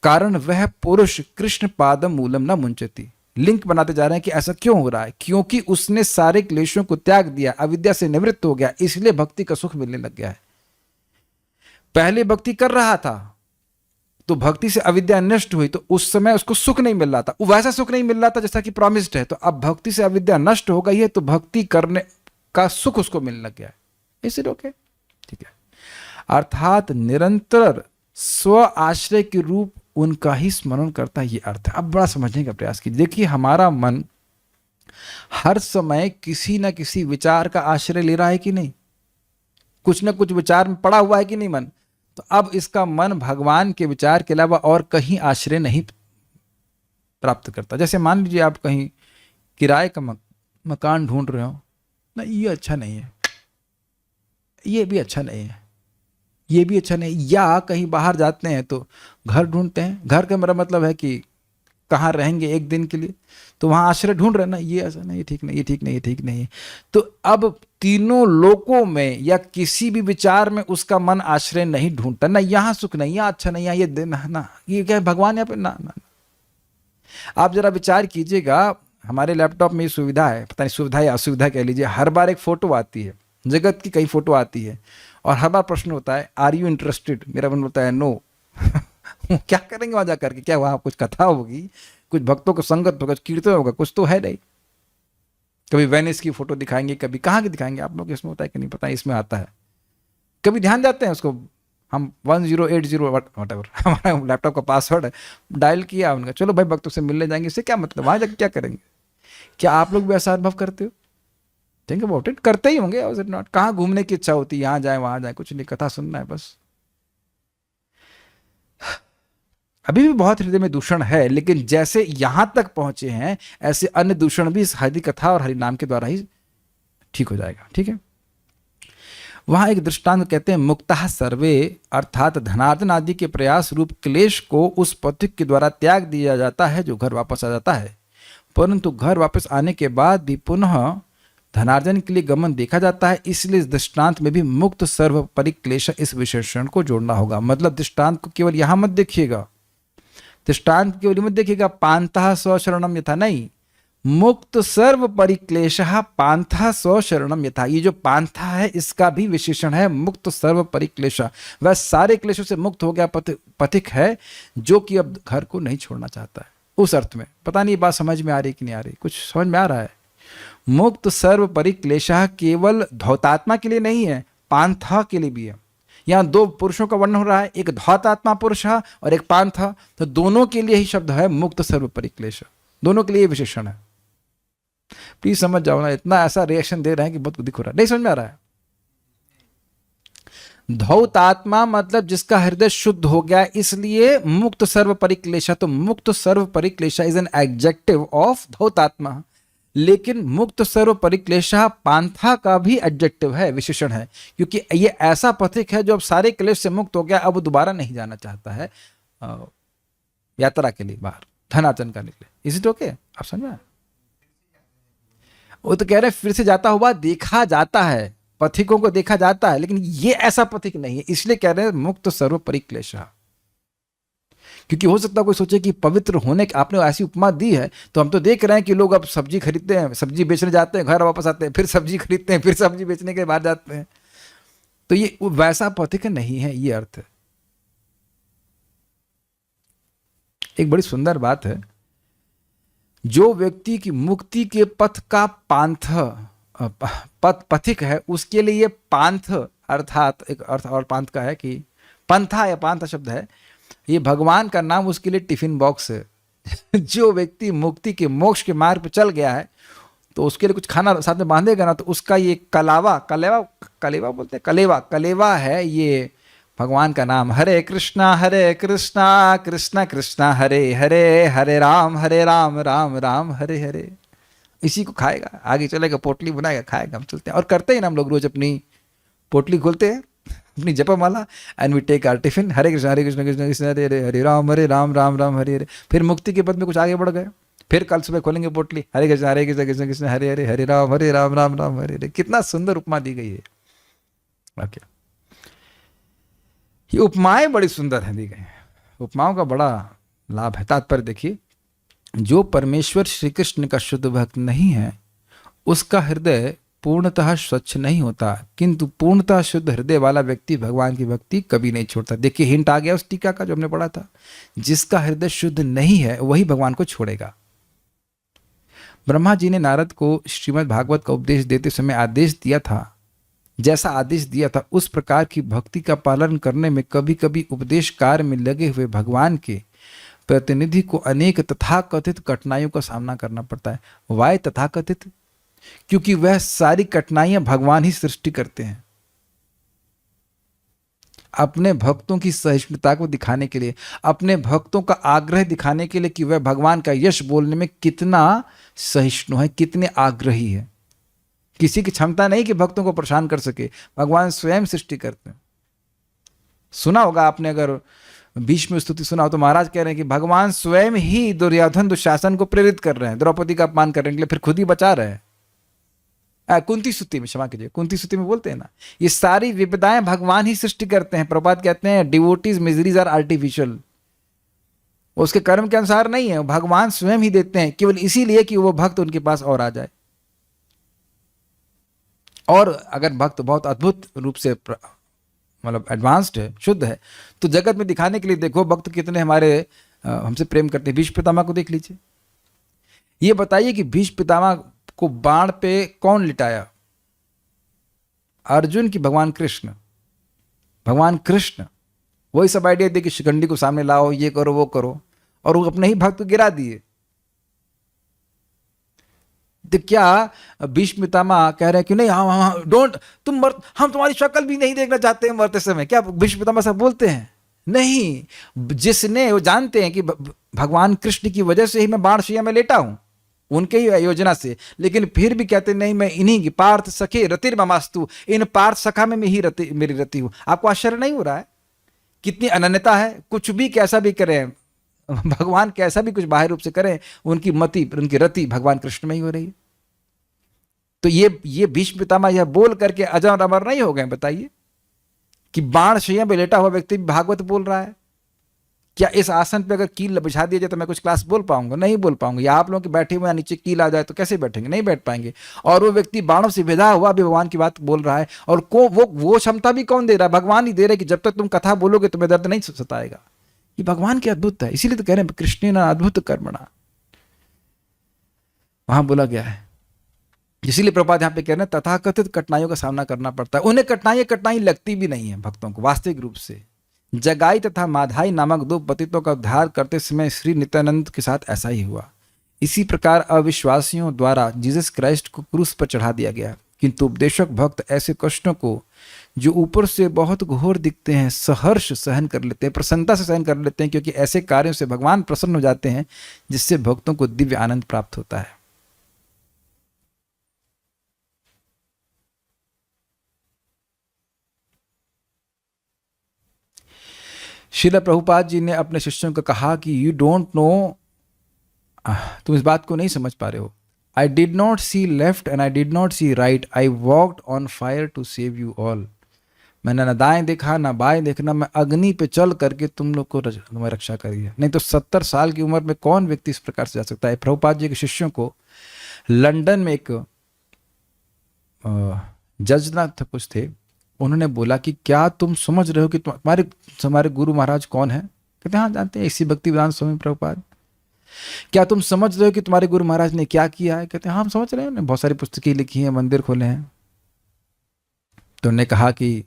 कारण वह पुरुष कृष्ण पादम मूलम न मुंचती। लिंक बनाते जा रहे हैं कि ऐसा क्यों हो रहा है, क्योंकि उसने सारे क्लेशों को त्याग दिया, अविद्या से निवृत्त हो गया, इसलिए भक्ति का सुख मिलने लग गया है। पहले भक्ति कर रहा था तो भक्ति से अविद्या नष्ट हुई, तो उस समय उसको सुख नहीं मिल रहा था, वैसा सुख नहीं मिल रहा था जैसा कि प्रॉमिस्ड है। तो अब भक्ति से अविद्या नष्ट हो गई है, तो भक्ति करने का सुख उसको मिलने लग गया है। इस ओके? ठीक है। अर्थात निरंतर स्व आश्रय के रूप उनका ही स्मरण करता है, ये अर्थ है। अब बड़ा समझने का प्रयास कीजिए। देखिए, हमारा मन हर समय किसी न किसी विचार का आश्रय ले रहा है कि नहीं? कुछ न कुछ विचार में पड़ा हुआ है कि नहीं मन? तो अब इसका मन भगवान के विचार के अलावा और कहीं आश्रय नहीं प्राप्त करता। जैसे मान लीजिए आप कहीं किराए का मकान ढूंढ रहे हो ना, ये अच्छा नहीं है, ये भी अच्छा नहीं है, ये भी अच्छा नहीं, या कहीं बाहर जाते हैं तो घर ढूंढते हैं। घर का मेरा मतलब है कि कहाँ रहेंगे एक दिन के लिए, तो वहाँ आश्रय ढूंढ रहे हैं ना, ये ऐसा नहीं, ये ठीक नहीं, ये ठीक नहीं, ये ठीक नहीं है। तो अब तीनों लोकों में या किसी भी विचार में उसका मन आश्रय नहीं ढूंढता, ना यहाँ सुख नहीं, यहाँ अच्छा नहीं, यहाँ ये दिन ना, ये क्या है भगवान यहाँ पे ना, ना। आप जरा विचार कीजिएगा, हमारे लैपटॉप में ये सुविधा है, पता नहीं सुविधा या असुविधा कह लीजिए, हर बार एक फोटो आती है, जगत की कई फोटो आती है, और हर बार प्रश्न होता है आर यू इंटरेस्टेड? मेरा मन होता है नो। क्या करेंगे वहां जाकर के? क्या वहां कुछ कथा होगी, कुछ भक्तों को संगत होगा, कीर्तन होगा? कुछ तो है नहीं। कभी वेनिस की फोटो दिखाएंगे, कभी कहाँ की दिखाएंगे, आप लोग इसमें होता है कि नहीं पता, इसमें आता है। कभी ध्यान देते हैं उसको, हम 1080 वटेवर हमारा लैपटॉप का पासवर्ड है, डायल किया उनका, चलो भाई भक्तों से मिलने जाएंगे, इससे क्या मतलब, वहां जाकर क्या करेंगे? क्या आप लोग भी ऐसा अनुभव करते हो? थिंक अबाउट इट, करते ही होंगे, और इट नॉट? कहाँ घूमने की इच्छा होती है, यहाँ जाए वहां जाए, कुछ नहीं, कथा सुनना है बस। अभी भी बहुत हृदय में दूषण है, लेकिन जैसे यहां तक पहुंचे हैं ऐसे अन्य दूषण भी इस हरि कथा और हरि नाम के द्वारा ही ठीक हो जाएगा। ठीक है। वहां एक दृष्टांत कहते हैं, मुक्तः सर्वे अर्थात धनार्जन आदि के प्रयास रूप क्लेश को उस पथिक के द्वारा त्याग दिया जाता है जो घर वापस आ जाता है, परंतु घर वापस आने के बाद भी पुनः धनार्जन के लिए गमन देखा जाता है। इसलिए इस दृष्टांत में भी मुक्त सर्व परिक्लेश इस विशेषण को जोड़ना होगा। मतलब दृष्टांत को केवल यहां मत देखिएगा, दृष्टांत केवल मत देखिएगा पांतः स्वशरणम यथा, नहीं, मुक्त सर्व परिक्लेशः पांथा स्वशरणम यथा। ये जो पांथा है इसका भी विशेषण है मुक्त सर्व परिक्लेश, वह सारे क्लेशों से मुक्त हो गया पथिक है जो कि अब घर को नहीं छोड़ना चाहता है। उस अर्थ में पता नहीं बात समझ में आ रही कि नहीं आ रही, कुछ समझ में आ रहा है? मुक्त सर्व परिक्लेशः केवल धौतात्मा के लिए नहीं है, पांथा के लिए भी है। यहाँ दो पुरुषों का वर्णन हो रहा है, एक धौतात्मा पुरुष है और एक पांथा, तो दोनों के लिए ही शब्द है मुक्त सर्व परिक्लेश, दोनों के लिए विशेषण है। प्लीज समझ जाओ ना, इतना ऐसा रिएक्शन दे रहे हैं कि बहुत दुख हो रहा है, नहीं समझ में आ रहा है। धौतात्मा मतलब जिसका हृदय शुद्ध हो गया, इसलिए मुक्त सर्व परिक्लेशा। तो मुक्त सर्व परिक्लेशा इज एन एडजेक्टिव ऑफ धौतात्मा, लेकिन मुक्त सर्व परिक्लेशा पांथा का भी एडजेक्टिव है, विशेषण है, क्योंकि ये ऐसा पथिक है जो अब सारे क्लेश से मुक्त हो गया, अब वो दोबारा नहीं जाना चाहता है यात्रा के लिए बाहर, धनार्जन करने के लिए। Is it okay? आप समझ में? वो तो कह रहे हैं फिर से जाता हुआ देखा जाता है, पथिकों को देखा जाता है, लेकिन ये ऐसा पथिक नहीं है, इसलिए कह रहे हैं मुक्त सर्व परिक्लेशा। क्योंकि हो सकता है कोई सोचे कि पवित्र होने की आपने ऐसी उपमा दी है, तो हम तो देख रहे हैं कि लोग अब सब्जी खरीदते हैं, सब्जी बेचने जाते हैं, घर वापस आते हैं, फिर सब्जी खरीदते हैं, फिर सब्जी बेचने के बाद जाते हैं। तो ये वैसा पथिक नहीं है, ये अर्थ है। एक बड़ी सुंदर बात है, जो व्यक्ति की मुक्ति के पथ का पथिक है, उसके लिए पांथ अर्थात एक अर्थ और पांथ का है कि पंथा या पांथ शब्द है, ये भगवान का नाम उसके लिए टिफिन बॉक्स है। जो व्यक्ति मुक्ति के मोक्ष के मार्ग पर चल गया है, तो उसके लिए कुछ खाना साथ में बांधेगा ना, तो उसका ये कलेवा बोलते हैं, कलेवा है ये भगवान का नाम। हरे कृष्णा कृष्णा कृष्णा हरे हरे, हरे राम राम राम हरे हरे। इसी को खाएगा, आगे चलेगा, पोटली बनाएगा, खाएगा। हम चलते हैं और करते हैं ना हम लोग, रोज अपनी पोटली खोलते हैं, अपनी जपमाला, and we take our tiffin, Hare Krishna Krishna Krishna Hare Hare, Hare Ram Ram Ram Hare Hare. फिर मुक्ति के पद में कुछ आगे बढ़ गए, फिर कल सुबह खोलेंगे पोटली, हरे कृष्ण कृष्ण कृष्ण हरे हरे, हरे राम राम हरे हरे। कितना सुंदर उपमा दी गई है। ओके, ये उपमाएं बड़ी सुंदर है दी गई, उपमाओं का बड़ा लाभ है। तात्पर्य देखिए, जो परमेश्वर श्री कृष्ण का शुद्ध भक्त नहीं है, उसका हृदय पूर्णतः स्वच्छ नहीं होता, किंतु पूर्णतः शुद्ध हृदय वाला व्यक्ति भगवान की भक्ति कभी नहीं छोड़ता। देखिए हिंट आ गया उस टीका का जो हमने पढ़ा था, जिसका हृदय शुद्ध नहीं है वही भगवान को छोड़ेगा। ब्रह्मा जी ने नारद को श्रीमद् भागवत का उपदेश देते समय आदेश दिया था, जैसा आदेश दिया था उस प्रकार की भक्ति का पालन करने में कभी कभी उपदेश कार्य में लगे हुए भगवान के प्रतिनिधि को अनेक तथाकथित कठिनाइयों का सामना करना पड़ता है। वाय तथाकथित? क्योंकि वह सारी कठिनाइयां भगवान ही सृष्टि करते हैं अपने भक्तों की सहिष्णुता को दिखाने के लिए, अपने भक्तों का आग्रह दिखाने के लिए कि वह भगवान का यश बोलने में कितना सहिष्णु है, कितने आग्रही है। किसी की क्षमता नहीं कि भक्तों को परेशान कर सके, भगवान स्वयं सृष्टि करते हैं। सुना होगा आपने, अगर भीष्म स्तुति सुना हो, तो महाराज कह रहे हैं कि भगवान स्वयं ही दुर्योधन दुशासन को प्रेरित कर रहे हैं द्रौपदी का अपमान करने के लिए, फिर खुद ही बचा रहे हैं। कुंती स्तुति में, क्षमा कीजिए, कुंती स्तुति में बोलते हैं ना, ये सारी विपदाएं भगवान ही सृष्टि करते हैं। प्रभुपाद कहते हैं डिवोटीज मिजरीज आर आर्टिफिशियल, उसके कर्म के अनुसार नहीं है, भगवान स्वयं ही देते हैं, केवल इसीलिए कि वो भक्त उनके पास और आ जाए। और अगर भक्त बहुत अद्भुत रूप से मतलब एडवांस्ड है, शुद्ध है, तो जगत में दिखाने के लिए देखो भक्त कितने हमारे हमसे प्रेम करते हैं। भीष्म पितामह को देख लीजिए, ये बताइए कि भीष्म पितामह को बाण पे कौन लिटाया? अर्जुन की भगवान कृष्ण? भगवान कृष्ण वही सब आइडिया दे कि शिखंडी को सामने लाओ, ये करो वो करो, और वो अपने ही भक्त को गिरा दिए। तो क्या भीष्म पितामह कह रहे हैं कि नहीं हाँ डोंट, तुम हम तुम्हारी शक्ल भी नहीं देखना चाहते हैं मरते समय? क्या भीष्म पितामह सब बोलते हैं? नहीं, जिसने वो जानते हैं कि भगवान कृष्ण की वजह से ही मैं बाणशैया में लेटा हूं, उनके ही योजना से, लेकिन फिर भी कहते नहीं मैं इन्हीं की पार्थ सखे रतिर्ममास्तु, इन पार्थ सखा में ही मेरी रति हूं। आपको आश्चर्य नहीं हो रहा है कितनी अनन्यता है? कुछ भी कैसा भी करें भगवान, कैसा भी कुछ बाहर रूप से करें, उनकी मति उनकी रति भगवान कृष्ण में ही हो रही है। तो ये भीष्म पितामह यह बोल करके अजर अमर नहीं हो गए? बताइए कि बाणशैया में लेटा हुआ व्यक्ति भागवत बोल रहा है। क्या इस आसन पे अगर कील बिछा दिया जाए तो मैं कुछ क्लास बोल पाऊंगा? नहीं बोल पाऊंगा। या आप लोग के बैठे हुए नीचे कील आ जाए तो कैसे बैठेंगे? नहीं बैठ पाएंगे। और वो व्यक्ति बाणों से विधा हुआ भी भगवान की बात बोल रहा है, और वो क्षमता भी कौन दे रहा है? भगवान ही दे रहे कि जब तक तुम कथा बोलोगे तुम्हें दर्द नहीं सताएगा। ये भगवान की अद्भुत है, इसीलिए तो कह रहे हैं कृष्ण ना अद्भुत कर्मणा, वहां बोला गया है। इसीलिए प्रभुपाद यहाँ पे कह रहे हैं तथाकथित कठिनाइयों का सामना करना पड़ता है। उन्हें कठिनाई लगती भी नहीं है भक्तों को वास्तविक रूप से। जगाई तथा माधाई नामक दो पतितों का उद्धार करते समय श्री नित्यानंद के साथ ऐसा ही हुआ। इसी प्रकार अविश्वासियों द्वारा जीसस क्राइस्ट को क्रूस पर चढ़ा दिया गया, किंतु उपदेशक भक्त ऐसे कष्टों को जो ऊपर से बहुत घोर दिखते हैं सहर्ष सहन कर लेते हैं, प्रसन्नता से सहन कर लेते हैं, क्योंकि ऐसे कार्यों से भगवान प्रसन्न हो जाते हैं जिससे भक्तों को दिव्य आनंद प्राप्त होता है। श्रील प्रभुपाद जी ने अपने शिष्यों को कहा कि यू डोंट नो, तुम इस बात को नहीं समझ पा रहे हो। I did not see left and I did not see right, I walked on fire to save you all. मैंने ना दाएं देखा ना बाएं देखना, मैं अग्नि पे चल करके तुम लोग को तुम्हारी रक्षा करी है। नहीं तो 70 साल की उम्र में कौन व्यक्ति इस प्रकार से जा सकता है। प्रभुपाद जी के शिष्यों को लंदन में एक जज ना था कुछ थे, उन्होंने बोला कि क्या तुम समझ रहे हो कि तुम्हारे गुरु महाराज कौन है? कहते हैं हाँ जानते हैं, इसी भक्ति वेदांत स्वामी प्रभुपाद। क्या तुम समझ रहे हो कि तुम्हारे गुरु महाराज ने क्या किया है? कहते हैं हाँ हम समझ रहे हैं, बहुत सारी पुस्तकें लिखी हैं, मंदिर खोले हैं। तो उन्होंने कहा कि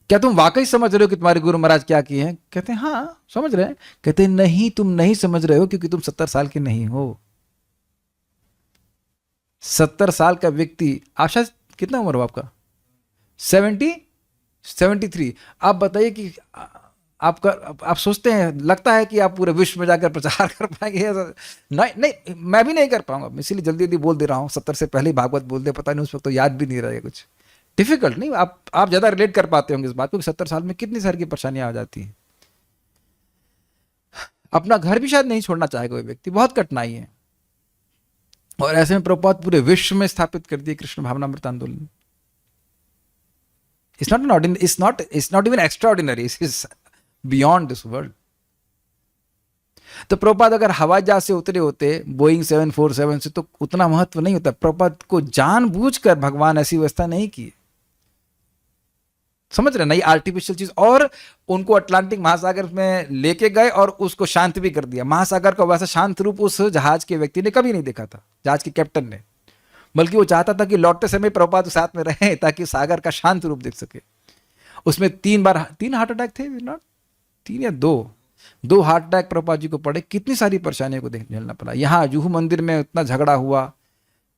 क्या तुम वाकई समझ रहे हो कि तुम्हारे गुरु महाराज क्या किए हैं? कहते हैं हाँ समझ रहे हैं। कहते हैं नहीं, तुम नहीं समझ रहे हो क्योंकि तुम 70 साल के नहीं हो। 70 साल का व्यक्ति, आप शायद कितना उम्र हो आपका? 73। आप बताइए कि आप सोचते हैं, लगता है कि आप पूरे विश्व में जाकर प्रचार कर पाएंगे? नहीं, मैं भी नहीं कर पाऊंगा, इसीलिए जल्दी जल्दी बोल दे रहा हूँ। 70 से पहले ही भागवत बोल दे, पता नहीं उस वक्त तो याद भी नहीं रहेगा कुछ। डिफिकल्ट नहीं, आप ज्यादा रिलेट कर पाते होंगे इस बात को, 70 साल में कितनी सारी की परेशानियां आ जाती हैं। अपना घर भी शायद नहीं छोड़ना चाहेगा कोई व्यक्ति, बहुत कठिनाई है। और ऐसे में प्रभुपाद पूरे विश्व में स्थापित कर दिए कृष्ण भावनामृत आंदोलन। It's not even extraordinary. It's beyond this world. तो प्रभुपाद अगर हवाई जहाज से उतरे होते बोइंग 747 से तो उतना महत्व नहीं होता। प्रभुपाद को जानबूझकर भगवान ऐसी व्यवस्था नहीं की, समझ रहे ना, ये आर्टिफिशियल चीज। और उनको अटलांटिक महासागर में लेके गए और उसको शांत भी कर दिया। महासागर का वैसा शांत रूप उस जहाज के व्यक्ति ने कभी नहीं देखा था, जहाज के कैप्टन ने। बल्कि वो चाहता था कि लौटते समय प्रभुपाद साथ में रहे ताकि सागर का शांत रूप देख सके। उसमें 3 हार्ट अटैक थे, नॉट 3 या 2 हार्ट अटैक प्रभुपाद जी को पड़े। कितनी सारी परेशानियों को झेलना पड़ा। यहाँ जुहू मंदिर में इतना झगड़ा हुआ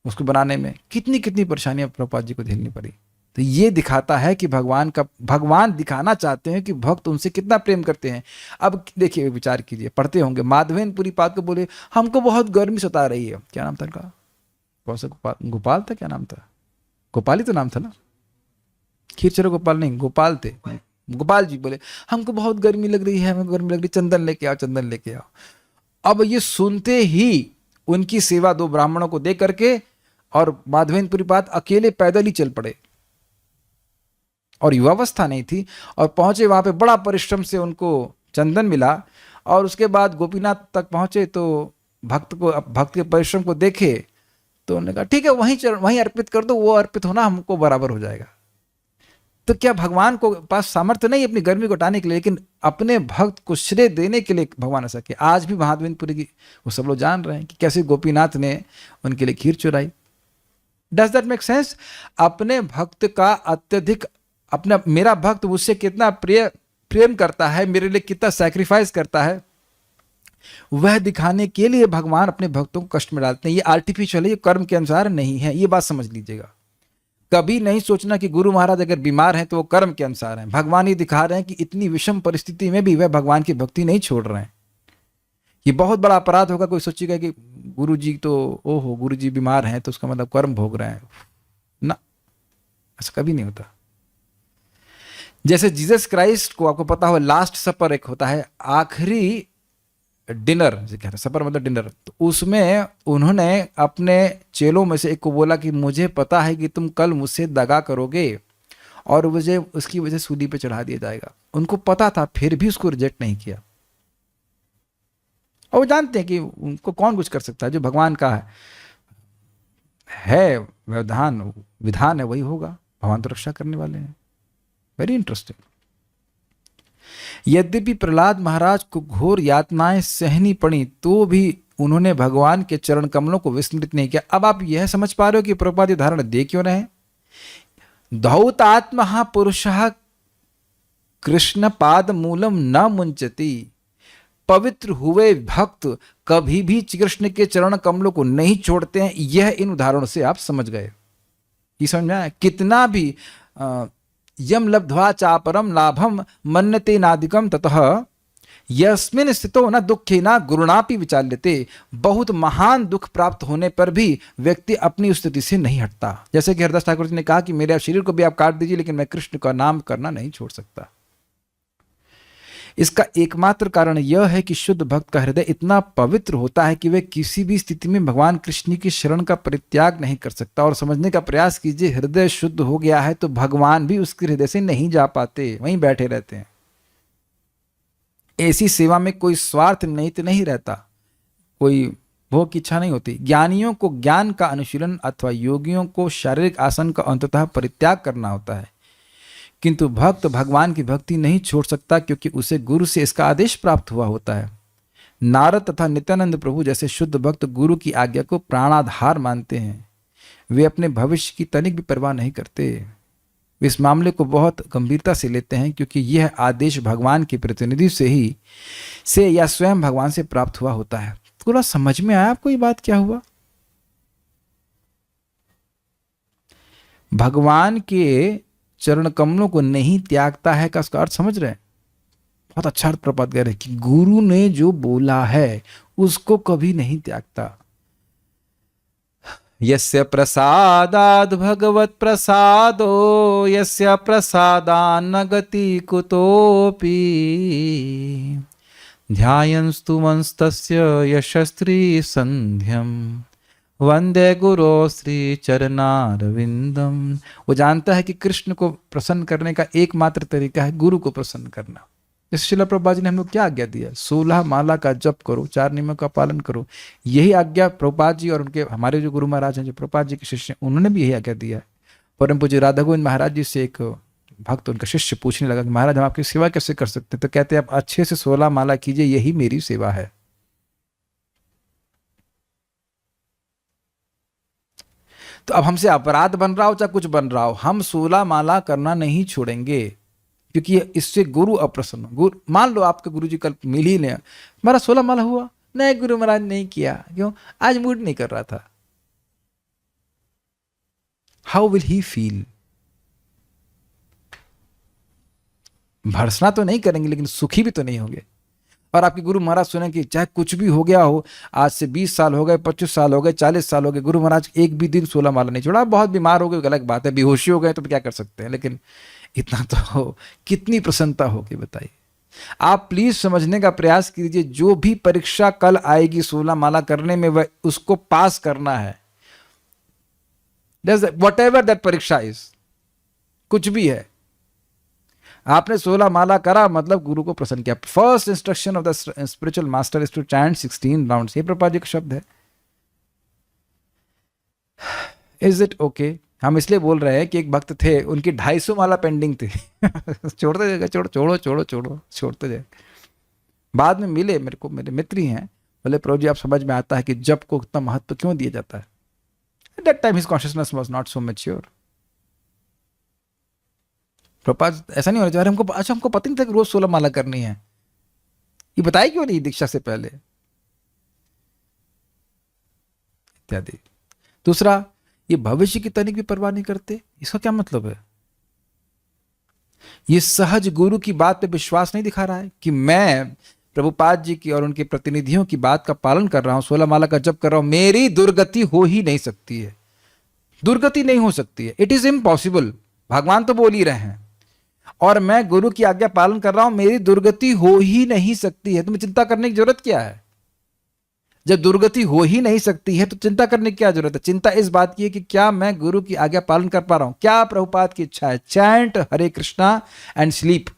उसको बनाने में, कितनी परेशानियां प्रभुपाद जी को झेलनी पड़ी। तो ये दिखाता है कि भगवान दिखाना चाहते हैं कि भक्त उनसे कितना प्रेम करते हैं। अब देखिए, विचार कीजिए, पढ़ते होंगे माधवेंद्र पाद को बोले हमको बहुत गर्मी सता रही है। क्या नाम था उनका? कौन सा गोपाल था? क्या नाम था? गोपाल ही तो नाम था ना, खीरचरो गोपाल नहीं, गोपाल थे। गोपाल जी बोले हमको बहुत गर्मी लग रही है, हमें गर्मी लग रही, चंदन लेके आओ। अब ये सुनते ही उनकी सेवा 2 ब्राह्मणों को दे करके और माधवेंद्र पाद अकेले पैदल ही चल पड़े, और युवावस्था नहीं थी, और पहुंचे वहां पे। बड़ा परिश्रम से उनको चंदन मिला, और उसके बाद गोपीनाथ तक पहुंचे तो भक्त के परिश्रम को देखे तो उन्होंने कहा ठीक है वहीं अर्पित कर दो, वो अर्पित होना हमको बराबर हो जाएगा। तो क्या भगवान को पास सामर्थ्य नहीं अपनी गर्मी को हटाने के लिए, लेकिन अपने भक्त को श्रेय देने के लिए भगवान ऐसा किया। आज भी महादेवपुरी की वो सब लोग जान रहे हैं कि कैसे गोपीनाथ ने उनके लिए खीर चुराई। Does that make sense? अपने भक्त का अत्यधिक, मेरा भक्त मुझसे कितना प्रेम करता है, मेरे लिए कितना सैक्रिफाइस करता है, वह दिखाने के लिए भगवान अपने भक्तों को कष्ट में डालते हैं। ये आर्टिफिशियल है, ये कर्म के अनुसार नहीं है, ये बात समझ लीजिएगा। कभी नहीं सोचना कि गुरु महाराज अगर बीमार हैं तो वो कर्म के अनुसार हैं। भगवान ये दिखा रहे हैं कि इतनी विषम परिस्थिति में भी वह भगवान की भक्ति नहीं छोड़ रहे हैं। ये बहुत बड़ा अपराध होगा कोई सोचेगा कि गुरुजी तो ओहो गुरुजी बीमार हैं तो उसका मतलब कर्म भोग रहे हैं ना, ऐसा कभी नहीं होता। जैसे जीसस क्राइस्ट को आपको पता हो लास्ट सपर एक होता है, आखिरी डिनर जो कहते हैं, सपर मतलब डिनर, तो उसमें उन्होंने अपने चेलों में से एक को बोला कि मुझे पता है कि तुम कल मुझसे दगा करोगे और मुझे उसकी वजह सूली पे चढ़ा दिया जाएगा। उनको पता था, फिर भी उसको रिजेक्ट नहीं किया। और वो जानते हैं कि उनको कौन कुछ कर सकता है, जो भगवान का है विधान है वही होगा। भगवान तो रक्षा करने वाले हैं। Very interesting. यद्यपि प्रहलाद महाराज को घोर यातनाएं सहनी पड़ी तो भी उन्होंने भगवान के चरण कमलों को विस्मृत नहीं किया। अब आप यह समझ पा रहे हो कि प्रभुपाद धारणा दे क्यों रहे? धौतात्महा पुरुषः कृष्ण पाद मूलम न मुंचति। पवित्र हुए भक्त कभी भी कृष्ण के चरण कमलों को नहीं छोड़ते हैं। यह इन उदाहरणों से आप समझ गए। ये समझ में आया? कितना भी यम लब्ध्वा चापरम लाभम मन्यते नादिकम ततः यस्मिन स्थितो न दुखे न गुरुणापि विचाल्यते। बहुत महान दुख प्राप्त होने पर भी व्यक्ति अपनी स्थिति से नहीं हटता। जैसे कि हरदास ठाकुर जी ने कहा कि मेरे शरीर को भी आप काट दीजिए लेकिन मैं कृष्ण का नाम करना नहीं छोड़ सकता। इसका एकमात्र कारण यह है कि शुद्ध भक्त का हृदय इतना पवित्र होता है कि वह किसी भी स्थिति में भगवान कृष्ण की शरण का परित्याग नहीं कर सकता। और समझने का प्रयास कीजिए, हृदय शुद्ध हो गया है तो भगवान भी उसके हृदय से नहीं जा पाते, वहीं बैठे रहते हैं। ऐसी सेवा में कोई स्वार्थ निहित नहीं रहता, कोई भोग की इच्छा नहीं होती। ज्ञानियों को ज्ञान का अनुशीलन अथवा योगियों को शारीरिक आसन का अंततः परित्याग करना होता है, किंतु भक्त भगवान की भक्ति नहीं छोड़ सकता क्योंकि उसे गुरु से इसका आदेश प्राप्त हुआ होता है। नारद तथा नित्यानंद प्रभु जैसे शुद्ध भक्त गुरु की आज्ञा को प्राणाधार मानते हैं। वे अपने भविष्य की तनिक भी परवाह नहीं करते। वे इस मामले को बहुत गंभीरता से लेते हैं क्योंकि यह आदेश भगवान के प्रतिनिधि से या स्वयं भगवान से प्राप्त हुआ होता है। थोड़ा समझ में आया आपको ये बात क्या हुआ? भगवान के चरण कमलों को नहीं त्यागता है का उसका अर्थ समझ रहे हैं? बहुत अच्छा अर्थ प्रपात कर रहे हैं कि गुरु ने जो बोला है उसको कभी नहीं त्यागता। यस्य प्रसादाद भगवत प्रसादो यस्य प्रसादान्न गति कुतोपि ध्यायंस्तु मंस्तस्य यशस्त्री संध्यम वंदे गुरो श्री चरणारविंदम। वो जानता है कि कृष्ण को प्रसन्न करने का एकमात्र तरीका है गुरु को प्रसन्न करना। जैसे श्रील प्रभुपाद जी ने हम लोग क्या आज्ञा दिया? 16 माला का जप करो, 4 नियमों का पालन करो। यही आज्ञा प्रभुपाद जी और उनके हमारे जो गुरु महाराज हैं, जो प्रभुपाद जी के शिष्य हैं, उन्होंने भी यही आज्ञा दिया है। परम पूज्य राधा गोविंद महाराज जी से एक भक्त, उनका शिष्य, पूछने लगा कि महाराज हम आपकी सेवा कैसे कर सकते हैं? तो कहते हैं आप अच्छे से 16 माला कीजिए, यही मेरी सेवा है। तो अब हमसे अपराध बन रहा हो चाहे कुछ बन रहा हो, हम 16 माला करना नहीं छोड़ेंगे क्योंकि इससे गुरु अप्रसन्न। गुरु मान लो आपके गुरु जी कल मिल ही नहीं, हमारा 16 माला हुआ नहीं, गुरु महाराज नहीं किया, क्यों? आज मूड नहीं कर रहा था। How will he feel? भर्सना तो नहीं करेंगे लेकिन सुखी भी तो नहीं होंगे। और आपके गुरु महाराज सुने कि चाहे कुछ भी हो गया हो, आज से 20 साल हो गए, 25 साल हो गए, 40 साल हो गए, गुरु महाराज एक भी दिन 16 माला नहीं छोड़ा। बहुत बीमार हो गए, अलग बात है, बेहोशी हो गए तो क्या कर सकते हैं, लेकिन इतना तो हो, कितनी प्रसन्नता होगी बताइए। आप प्लीज समझने का प्रयास कीजिए, जो भी परीक्षा कल आएगी 16 माला करने में, वह उसको पास करना है। वट एवर दैट परीक्षा इज, कुछ भी है, आपने 16 माला करा मतलब गुरु को प्रसन्न किया। First instruction of the spiritual master is to chant 16 rounds. ये प्रभुपाद जी का शब्द है। Is it okay? हम इसलिए बोल रहे हैं कि एक भक्त थे, उनकी 250 माला पेंडिंग थी छोड़ते जाएगा, छोड़ते जाए। बाद में मिले मेरे को, मेरे मित्र ही हैं, बोले प्रभु जी आप समझ में आता है कि जप को उतना महत्व क्यों दिया जाता है। At that time his consciousness was not so mature. Prabhupada ऐसा नहीं होना चाहिए, हमको अच्छा हमको पता नहीं था कि रोज 16 माला करनी है, ये बताया क्यों नहीं दीक्षा से पहले, इत्यादि। दूसरा, ये भविष्य की तनिक भी परवाह नहीं करते, इसका क्या मतलब है? ये सहज गुरु की बात पे विश्वास नहीं दिखा रहा है कि मैं प्रभुपाद जी की और उनके प्रतिनिधियों की बात का पालन कर रहा हूं, 16 माला का जप कर रहा हूं, मेरी दुर्गति हो ही नहीं सकती है, दुर्गति नहीं हो सकती है, इट इज इम्पॉसिबल। भगवान तो बोल ही रहे हैं और मैं गुरु की आज्ञा पालन कर रहा हूं, मेरी दुर्गति हो ही नहीं सकती है। तुम्हें चिंता करने की जरूरत क्या है? जब दुर्गति हो ही नहीं सकती है तो चिंता करने की क्या जरूरत है? चिंता इस बात की है कि क्या मैं गुरु की आज्ञा पालन कर पा रहा हूं। क्या प्रभुपाद की इच्छा है? Chant Hare Krishna and sleep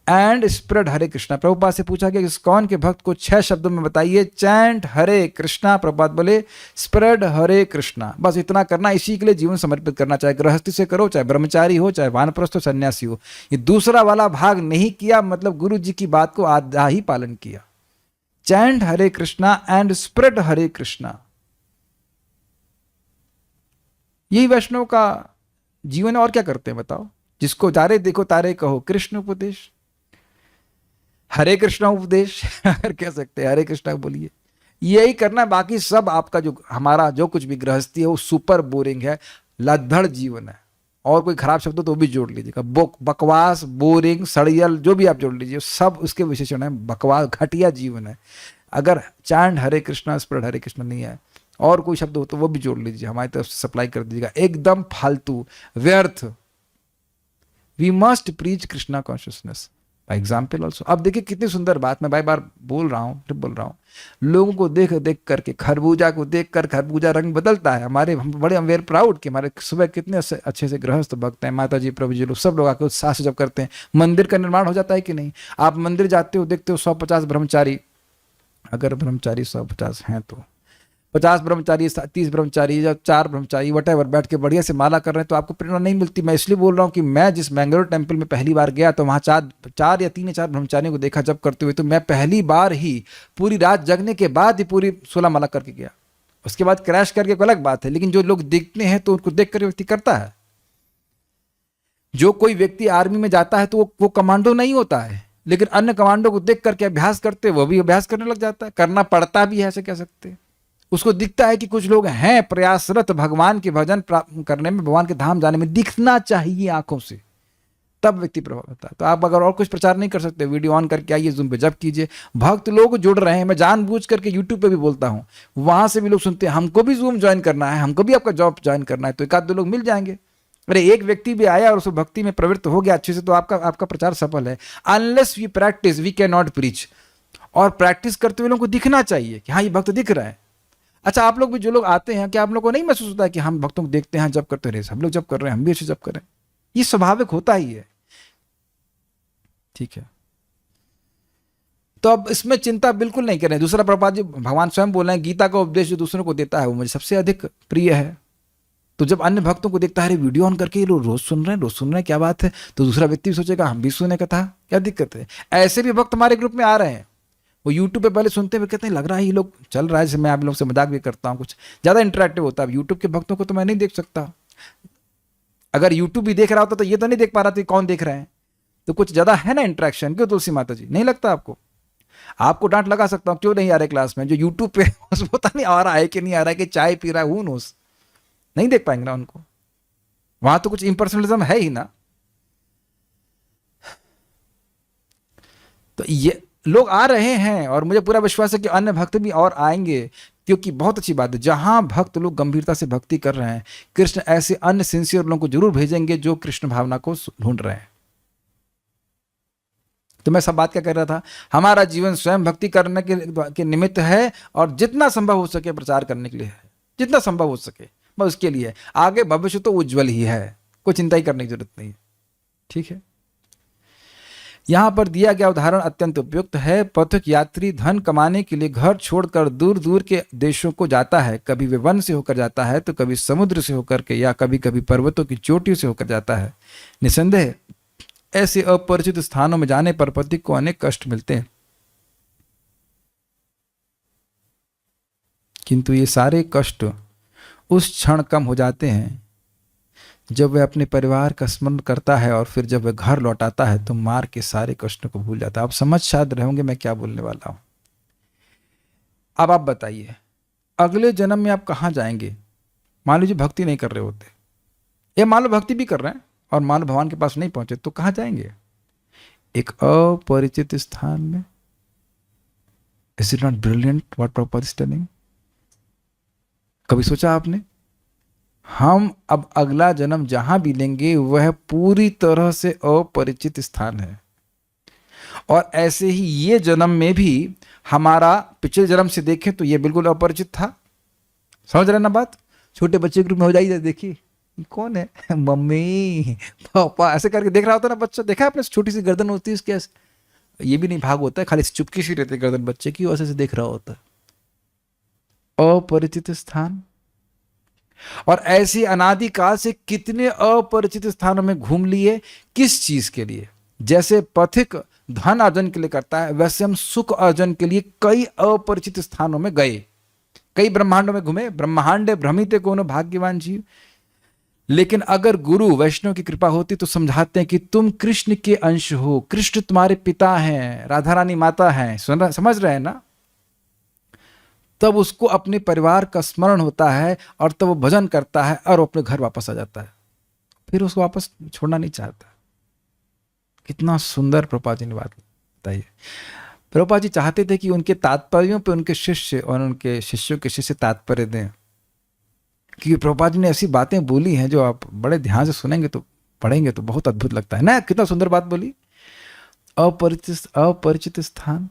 and spread Hare Krishna. Prabhupada से पूछा गया इस्कॉन के भक्त को 6 शब्दों में बताइए। चैंट हरे कृष्णा, प्रभुपाद बोले स्प्रेड हरे कृष्णा। बस इतना करना, इसी के लिए जीवन समर्पित करना, चाहे गृहस्थी से करो, चाहे ब्रह्मचारी हो, चाहे वानप्रस्थ हो, सन्यासी हो। ये दूसरा वाला भाग नहीं किया मतलब गुरु जी की बात को आधा ही पालन किया। Chant Hare Krishna and spread Hare Krishna, यही वैष्णव का जीवन है। और क्या करते हैं बताओ? जिसको तारे देखो तारे कहो, कृष्ण उपदेश। हरे कृष्णा उपदेश अगर कह सकते हैं, हरे कृष्णा बोलिए, यही करना। बाकी सब आपका जो हमारा जो कुछ भी गृहस्थी है वो सुपर बोरिंग है, लद्दड़ जीवन है। और कोई खराब शब्द हो तो वो भी जोड़ लीजिएगा, बकवास, बोरिंग, सड़ियल, जो भी आप जोड़ लीजिए, सब उसके विशेषण है। बकवास, घटिया जीवन है। अगर चांड हरे कृष्णा स्प्रेड हरे कृष्णा नहीं है और कोई शब्द हो तो वो भी जोड़ लीजिए, हमारी तरफ से सप्लाई कर दीजिएगा। एकदम फालतू, व्यर्थ। We must preach Krishna consciousness by example also. अब देखिए कितनी सुंदर बात, मैं बार बार बोल रहा हूँ, फिर बोल रहा हूँ। लोगों को देख देख करके, खरबूजा को देख कर खरबूजा रंग बदलता है। हमारे हम बड़े वेर प्राउड कि हमारे सुबह कितने अच्छे से गृहस्थ भक्त हैं, माता जी, प्रभु जी, लोग सब लोग आके उत्साह से जब करते हैं। मंदिर का निर्माण हो जाता है कि नहीं? आप मंदिर जाते हो, देखते हो 150 ब्रह्मचारी, अगर ब्रह्मचारी 150 हैं तो 50 ब्रह्मचारी, 30 ब्रह्मचारी या 4 ब्रह्मचारी वटेवर बैठ के बढ़िया से माला कर रहे हैं, तो आपको प्रेरणा नहीं मिलती। मैं इसलिए बोल रहा हूँ कि मैं जिस मैंगलोर टेम्पल में पहली बार गया तो वहाँ 4 या 3 या 4 ब्रह्मचारियों को देखा जब करते हुए, तो मैं पहली बार ही पूरी रात जगने के बाद ही पूरी 16 माला करके गया। उसके बाद क्रैश करके एक अलग बात है, लेकिन जो लोग दिखते हैं तो उनको देख कर व्यक्ति करता है। जो कोई व्यक्ति आर्मी में जाता है तो वो कमांडो नहीं होता है, लेकिन अन्य कमांडो को देख करके अभ्यास करते, वो भी अभ्यास करने लग जाता है, करना पड़ता भी है, ऐसे कह सकते हैं। उसको दिखता है कि कुछ लोग हैं प्रयासरत भगवान के भजन प्राप्त करने में, भगवान के धाम जाने में, दिखना चाहिए आंखों से, तब व्यक्ति प्रभावित होता है। तो आप अगर और कुछ प्रचार नहीं कर सकते, वीडियो ऑन करके आइए, जूम पे जब कीजिए, भक्त लोग जुड़ रहे हैं। मैं जानबूझ करके यूट्यूब पे भी बोलता हूँ, वहां से भी लोग सुनते हैं, हमको भी जूम ज्वाइन करना है, हमको भी आपका जॉब ज्वाइन करना है, तो 1-2 लोग मिल जाएंगे। अरे एक व्यक्ति भी आया और उस भक्ति में प्रवृत्त हो गया अच्छे से, तो आपका प्रचार सफल है। Unless we practice we can not preach. और प्रैक्टिस करते हुए लोगों को दिखना चाहिए कि हाँ ये भक्त दिख रहा है। अच्छा, आप लोग भी जो लोग आते हैं, क्या आप लोग को नहीं महसूस होता है कि हम भक्तों को देखते हैं जब करते रहे, हम लोग जब कर रहे हैं हम भी ऐसे जब करें? ये स्वाभाविक होता ही है, ठीक है। तो अब इसमें चिंता बिल्कुल नहीं करें। दूसरा, प्रभुपाद जी भगवान स्वयं बोल रहे हैं, गीता का उपदेश जो दूसरों को देता है वो मुझे सबसे अधिक प्रिय है। तो जब अन्य भक्तों को देखता है, वीडियो ऑन करके ये लोग रोज सुन रहे हैं, क्या बात है, तो दूसरा व्यक्ति भी सोचेगा हम भी सुने कथा, क्या दिक्कत है। ऐसे भी भक्त हमारे ग्रुप में आ रहे हैं, वो यूट्यूब पे पहले सुनते हुए कहते हैं लग रहा है ये लोग चल रहा है, जैसे मैं आप लोग से मजाक भी करता हूँ, कुछ ज़्यादा इंटरेक्टिव होता है। यूट्यूब के भक्तों को तो मैं नहीं देख सकता। अगर यूट्यूब भी देख रहा होता तो ये तो नहीं देख पा रहा था कौन देख रहे हैं, तो कुछ ज़्यादा है ना इंटरेक्शन। क्यों तुलसी माता जी, नहीं लगता आपको? आपको डांट लगा सकता हूँ, क्यों नहीं आ रहे क्लास में। जो यूट्यूब पे पता नहीं आ रहा है कि नहीं आ रहा है, कि चाय पी रहा है, हूँ नोस, नहीं देख पाएंगे ना उनको। वहां तो कुछ इम्पर्सनलिज्म है ही ना। तो ये लोग आ रहे हैं और मुझे पूरा विश्वास है कि अन्य भक्त भी और आएंगे, क्योंकि बहुत अच्छी बात है, जहां भक्त लोग गंभीरता से भक्ति कर रहे हैं, कृष्ण ऐसे अन्य सिंसियर लोगों को जरूर भेजेंगे जो कृष्ण भावना को ढूंढ रहे हैं। तो मैं सब बात क्या कर रहा था, हमारा जीवन स्वयं भक्ति करने के निमित्त है, और जितना संभव हो सके प्रचार करने के लिए है, जितना संभव हो सके बस उसके लिए। आगे भविष्य तो उज्जवल ही है, कोई चिंता ही करने की जरूरत नहीं है, ठीक है। यहां पर दिया गया उदाहरण अत्यंत उपयुक्त है। पथिक यात्री धन कमाने के लिए घर छोड़कर दूर दूर के देशों को जाता है। कभी वे वन से होकर जाता है, तो कभी समुद्र से होकर के, या कभी कभी पर्वतों की चोटियों से होकर जाता है। निसंदेह ऐसे अपरिचित स्थानों में जाने पर पथिक को अनेक कष्ट मिलते हैं, किंतु ये सारे कष्ट उस क्षण कम हो जाते हैं जब वह अपने परिवार का स्मरण करता है, और फिर जब वह घर लौट आता है तो मार के सारे कष्टों को भूल जाता है। आप समझ शायद रहे होंगे मैं क्या बोलने वाला हूं। अब आप बताइए, अगले जन्म में आप कहाँ जाएंगे? मान लीजिए भक्ति नहीं कर रहे होते, या मान लो भक्ति भी कर रहे हैं और मान लो भगवान के पास नहीं पहुंचे, तो कहाँ जाएंगे? एक अपरिचित स्थान में। Is it not brilliant what Prabhupada is telling? कभी सोचा आपने? हम अब अगला जन्म जहां भी लेंगे वह पूरी तरह से अपरिचित स्थान है, और ऐसे ही ये जन्म में भी हमारा पिछले जन्म से देखें तो ये बिल्कुल अपरिचित था। समझ रहे ना बात? छोटे बच्चे ग्रुप में हो जाइए, देखिए कौन है, मम्मी पापा, ऐसे करके देख रहा होता ना बच्चा। देखा आपने, छोटी सी गर्दन होती है उसके, ये भी नहीं भाग होता है, खाली चुपकी सी रहती है गर्दन बच्चे की, ऐसे से देख रहा होता है। अपरिचित स्थान। और ऐसी अनादिकाल से कितने अपरिचित स्थानों में घूम लिए, किस चीज के लिए? जैसे पथिक धन अर्जन के लिए करता है, वैसे हम सुख अर्जन के लिए कई अपरिचित स्थानों में गए, कई ब्रह्मांडों में घूमे। ब्रह्मांड भ्रमित कोनो भाग्यवान जीव, लेकिन अगर गुरु वैष्णव की कृपा होती तो समझाते हैं कि तुम कृष्ण के अंश हो, कृष्ण तुम्हारे पिता हैं, राधा रानी माता हैं, समझ रहे हैं ना। तब उसको अपने परिवार का स्मरण होता है और तब वो भजन करता है और वो अपने घर वापस आ जाता है, फिर उसको वापस छोड़ना नहीं चाहता। कितना सुंदर प्रभुपाद जी ने बात बताई। प्रभुपाद जी चाहते थे कि उनके तात्पर्यों पे उनके शिष्य और उनके शिष्यों के शिष्य तात्पर्य दें, क्योंकि प्रभुपाद जी ने ऐसी बातें बोली हैं जो आप बड़े ध्यान से सुनेंगे तो पढ़ेंगे तो बहुत अद्भुत लगता है ना। कितना सुंदर बात बोली, अपरिचित स्थान।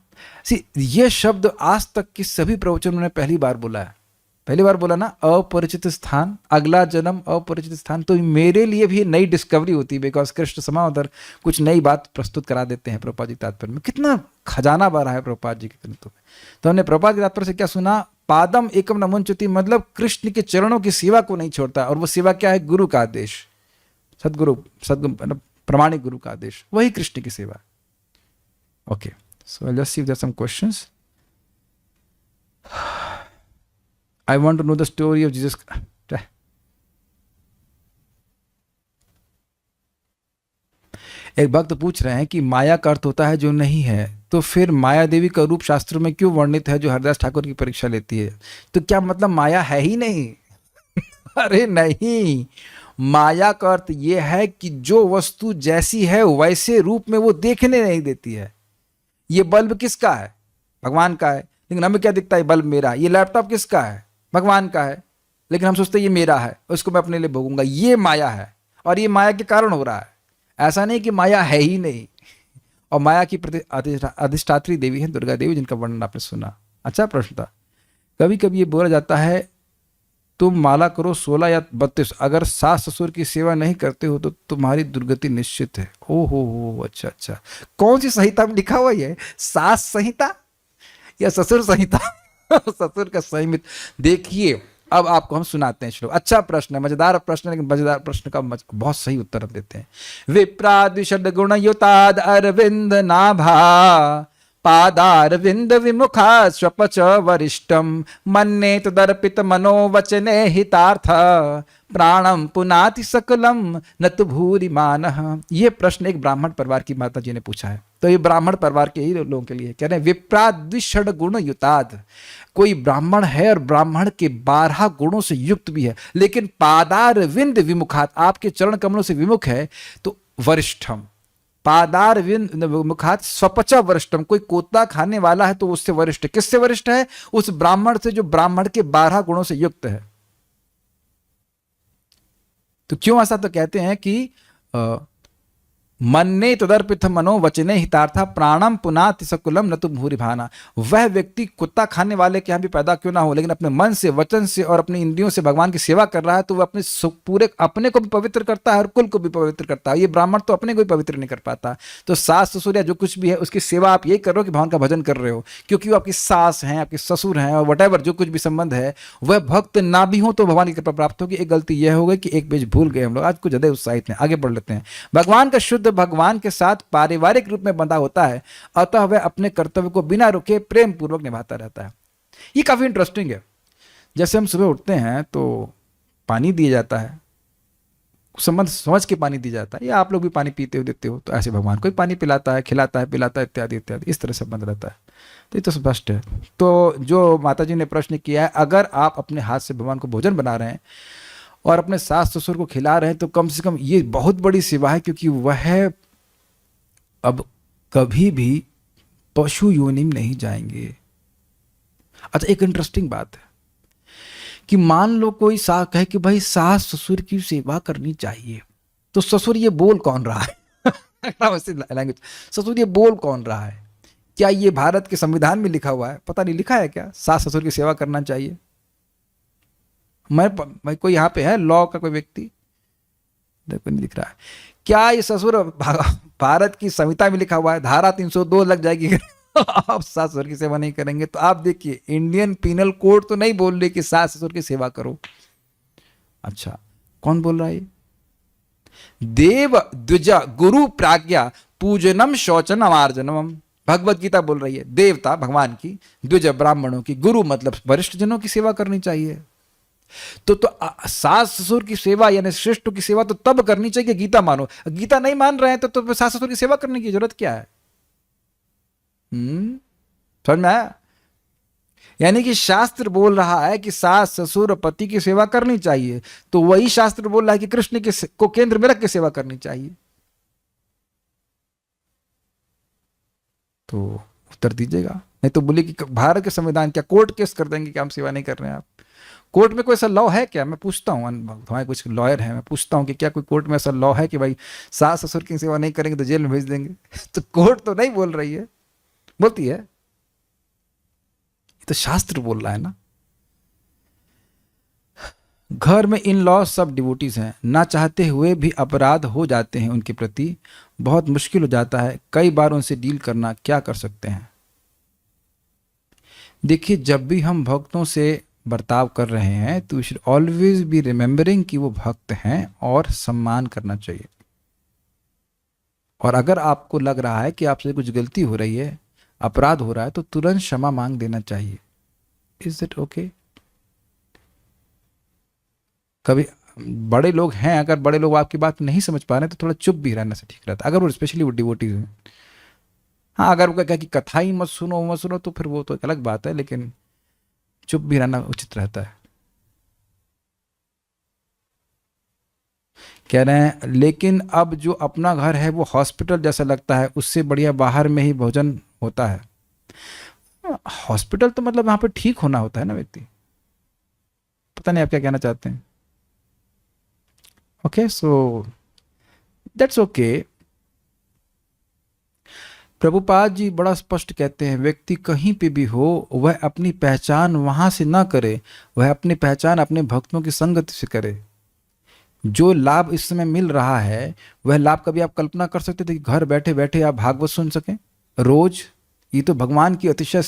ये शब्द आज तक की सभी प्रवचनों ने पहली बार बोला है, पहली बार बोला ना, अपरिचित स्थान, अगला जन्म अपरिचित स्थान। तो मेरे लिए भी नई डिस्कवरी होती है, बिकॉज कृष्ण समावदर कुछ नई बात प्रस्तुत करा देते हैं प्रभुपाद जी तात्पर्य में। कितना खजाना भरा है प्रभुपाद जी के ग्रंथों में। तो हमने प्रभुपाद के तात्पर्य से क्या सुना, पादम एकम न मुंचति, मतलब कृष्ण के चरणों की सेवा को नहीं छोड़ता। और वो सेवा क्या है, गुरु का आदेश, सदगुरु मतलब प्रमाणिक गुरु का आदेश, वही कृष्ण की सेवा। Okay, so let's see if there are some questions. I want to know the story of Jesus. एक भक्त पूछ रहे हैं कि माया का अर्थ होता है जो नहीं है, तो फिर माया देवी का रूप शास्त्रों में क्यों वर्णित है जो हरदास ठाकुर की परीक्षा लेती है? तो क्या मतलब माया है ही नहीं? अरे नहीं, माया का अर्थ यह है कि जो वस्तु जैसी है वैसे रूप में वो देखने नहीं देती है। ये बल्ब किसका है? भगवान का है, लेकिन हमें क्या दिखता है, बल्ब मेरा। ये लैपटॉप किसका है? भगवान का है, लेकिन हम सोचते हैं ये मेरा है, उसको मैं अपने लिए भोगूंगा। ये माया है, और ये माया के कारण हो रहा है। ऐसा नहीं कि माया है ही नहीं। और माया की अधिष्ठात्री देवी है दुर्गा देवी, जिनका वर्णन आपने सुना। अच्छा प्रश्न था। कभी कभी ये बोला जाता है तुम माला करो 16 या 32, अगर सास ससुर की सेवा नहीं करते हो तो तुम्हारी दुर्गति निश्चित है। ओ हो, अच्छा अच्छा। कौन सी संहिता में लिखा हुआ है, सास संहिता या ससुर संहिता? ससुर का संयमित। देखिए अब आपको हम सुनाते हैं श्लोक। अच्छा प्रश्न है, मजेदार प्रश्न है, लेकिन मजेदार प्रश्न का बहुत सही उत्तर हम देते हैं। विप्राद्विषड गुण युताद अरविंद नाभा, पादारविंद विमुखा स्वपच वरिष्ठम, मन्ने तदर्पित मनोवचने हितार्थ, प्राणम पुनाति सकलम न तु भूरिमानः। ये प्रश्न एक ब्राह्मण परिवार की माता जी ने पूछा है। तो ये ब्राह्मण परिवार के ही लोगों के लिए कह रहे हैं। विप्राद्विषड गुण युताद, कोई ब्राह्मण है और ब्राह्मण के 12 गुणों से युक्त भी है, लेकिन पादार विंद विमुखात, आपके चरण कमलों से विमुख है, तो वरिष्ठम, पादार विंद विमुखात स्वपचा वरिष्ठम, कोई कोता खाने वाला है तो उससे वरिष्ठ। किससे वरिष्ठ है? उस ब्राह्मण से जो ब्राह्मण के 12 गुणों से युक्त है। तो क्यों ऐसा? तो कहते हैं कि मन्ने तदर्पित मनो वचने हितार्था, प्राणम पुनाति सकुलम न तुम भूरिभाना। वह व्यक्ति कुत्ता खाने वाले के यहाँ भी पैदा क्यों ना हो, लेकिन अपने मन से, वचन से और अपनी इंद्रियों से भगवान की सेवा कर रहा है, तो वह अपने पूरे अपने को भी पवित्र करता है और कुल को भी पवित्र करता है। ये ब्राह्मण तो अपने को भी पवित्र नहीं कर पाता। तो सास ससुर या जो कुछ भी है उसकी सेवा आप यही कर रहे हो कि भगवान का भजन कर रहे हो, क्योंकि वो आपकी सास हैं, आपके ससुर हैं, और वट जो कुछ भी संबंध है, वह भक्त ना भी हो तो भगवान की कृपा प्राप्त होगी। एक गलती यह हो गई कि एक पेज भूल गए हम लोग। आज कुछ ज्यादा उत्साहित हैं, आगे बढ़ लेते हैं। भगवान का शुद्ध भगवान के साथ पारिवारिक रूप में बंधा होता है, अतः वह अपने कर्तव्य को बिना रुके प्रेम पूर्वक निभाता रहता है। ये काफी इंटरेस्टिंग है। जैसे हम सुबह उठते हैं तो पानी दिया जाता है, संबंध समझ के पानी दिया जाता है, या आप लोग भी पानी पीते हो देते हो, तो ऐसे भगवान कोई पानी पिलाता है, खिलाता है, पिलाता है, इत्यादि इत्यादि, इस तरह संबंध रहता है। तो ये तो स्पष्ट है। तो जो माता जी ने प्रश्न किया है, अगर आप अपने हाथ से भगवान को भोजन बना रहे हैं और अपने सास ससुर को खिला रहे हैं, तो कम से कम ये बहुत बड़ी सेवा है, क्योंकि वह अब कभी भी पशु योनि में नहीं जाएंगे। अच्छा, एक इंटरेस्टिंग बात है कि मान लो कोई कहे कि भाई सास ससुर की सेवा करनी चाहिए, तो ससुर ये बोल कौन रहा है? लैंग्वेज, ससुर ये बोल कौन रहा है? क्या ये भारत के संविधान में लिखा हुआ है? पता नहीं, लिखा है क्या सास ससुर की सेवा करना चाहिए? मैं कोई यहाँ पे है लॉ का कोई व्यक्ति? देखो नहीं दिख रहा है। क्या ये ससुर भारत की संहिता में लिखा हुआ है? धारा 302 लग जाएगी आप सास ससुर की सेवा नहीं करेंगे। तो आप देखिए, इंडियन पिनल कोड तो नहीं बोल रही कि सास ससुर की सेवा करो। अच्छा, कौन बोल रहा है? देव द्विज गुरु प्राज्ञा पूजनम शौचन अमार्जनम, भगवत गीता बोल रही है। देवता भगवान की, द्विज ब्राह्मणों की, गुरु मतलब वरिष्ठ जनों की सेवा करनी चाहिए। सास ससुर की सेवा यानी श्रेष्ठ की सेवा तो तब करनी चाहिए गीता मानो। गीता नहीं मान रहे हैं तो सास ससुर की सेवा करने की जरूरत क्या है? समझ में आया? यानी कि शास्त्र बोल रहा है कि सास ससुर और पति की सेवा करनी चाहिए, तो वही शास्त्र बोल रहा है कि कृष्ण को केंद्र में रख के सेवा करनी चाहिए। तो उत्तर दीजिएगा, नहीं तो बोले कि भारत के संविधान क्या कोर्ट केस कर देंगे कि हम सेवा नहीं कर रहे हैं। आप कोर्ट में कोई ऐसा लॉ है क्या? मैं पूछता हूँ, हमारे कुछ लॉयर हैं, मैं पूछता हूँ कि क्या कोई कोर्ट में ऐसा लॉ है कि भाई सास ससुर की सेवा नहीं करेंगे तो जेल में भेज देंगे? तो कोर्ट तो नहीं बोल रही है, बोलती है, तो शास्त्र बोल रहा है ना। घर में इन लॉ सब डिवोटीज हैं, ना चाहते हुए भी अपराध हो जाते हैं उनके प्रति, बहुत मुश्किल हो जाता है कई बार उनसे डील करना, क्या कर सकते हैं? देखिए, जब भी हम भक्तों से बर्ताव कर रहे हैं तो we should always be remembering कि वो भक्त हैं और सम्मान करना चाहिए। और अगर आपको लग रहा है कि आपसे कुछ गलती हो रही है, अपराध हो रहा है, तो तुरंत क्षमा मांग देना चाहिए। Is it okay? कभी बड़े लोग हैं, अगर बड़े लोग आपकी बात नहीं समझ पा रहे हैं तो थोड़ा चुप भी रहने से ठीक रहता है, अगर वो स्पेशली वो डिवोटीज हैं। हाँ, अगर वो कहा कि कथा ही मत सुनो तो फिर वो तो एक अलग बात है, लेकिन चुप भी रहना उचित रहता है। कह रहे हैं लेकिन अब जो अपना घर है वो हॉस्पिटल जैसा लगता है, उससे बढ़िया बाहर में ही भोजन होता है। हॉस्पिटल तो मतलब वहां पे ठीक होना होता है ना व्यक्ति। पता नहीं आप क्या कहना चाहते हैं। Okay, so that's okay. Prabhupada ji बड़ा स्पष्ट कहते हैं, व्यक्ति कहीं पे भी हो वह अपनी पहचान वहां से ना करे, वह अपनी पहचान अपने भक्तों की संगति से करे। जो लाभ इस समय मिल रहा है वह लाभ कभी आप कल्पना कर सकते थे कि घर बैठे बैठे आप भागवत सुन सकें रोज? ये तो भगवान की अतिशय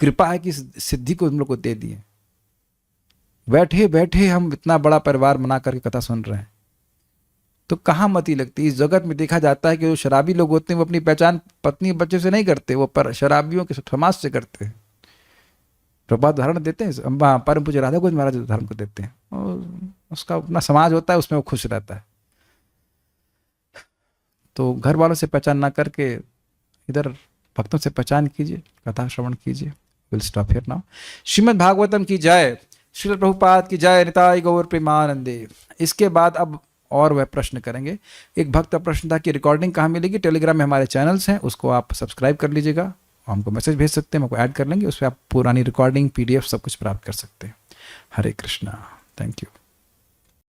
कृपा है कि सिद्धि को हम लोग को दे दी है। बैठे बैठे हम इतना बड़ा परिवार बना करके कथा सुन रहे हैं, तो कहाँ मति लगती? इस जगत में देखा जाता है कि जो शराबी लोग होते हैं वो अपनी पहचान पत्नी बच्चे से नहीं करते, वो पर शराबियों के समाज से करते हैं। प्रभात उदाहरण देते हैं, परम पूज्य राधा गोविंद महाराज उदाहरण को देते हैं, और उसका अपना समाज होता है, उसमें वो खुश रहता है। तो घर वालों से पहचान ना करके इधर भक्तों से पहचान कीजिए, कथा श्रवण कीजिए। Will stop here now. Shrimad Bhagavatam की जय, श्रील प्रभुपाद की जय, निताई गौर प्रेमानंदे। इसके बाद अब और वह प्रश्न करेंगे। एक भक्त का प्रश्न था कि रिकॉर्डिंग कहाँ मिलेगी? टेलीग्राम में हमारे चैनल्स हैं, उसको आप सब्सक्राइब कर लीजिएगा, हमको मैसेज भेज सकते हैं, हमको ऐड कर लेंगे, उस पर आप पुरानी रिकॉर्डिंग PDF सब कुछ प्राप्त कर सकते हैं। हरे कृष्णा, थैंक यू।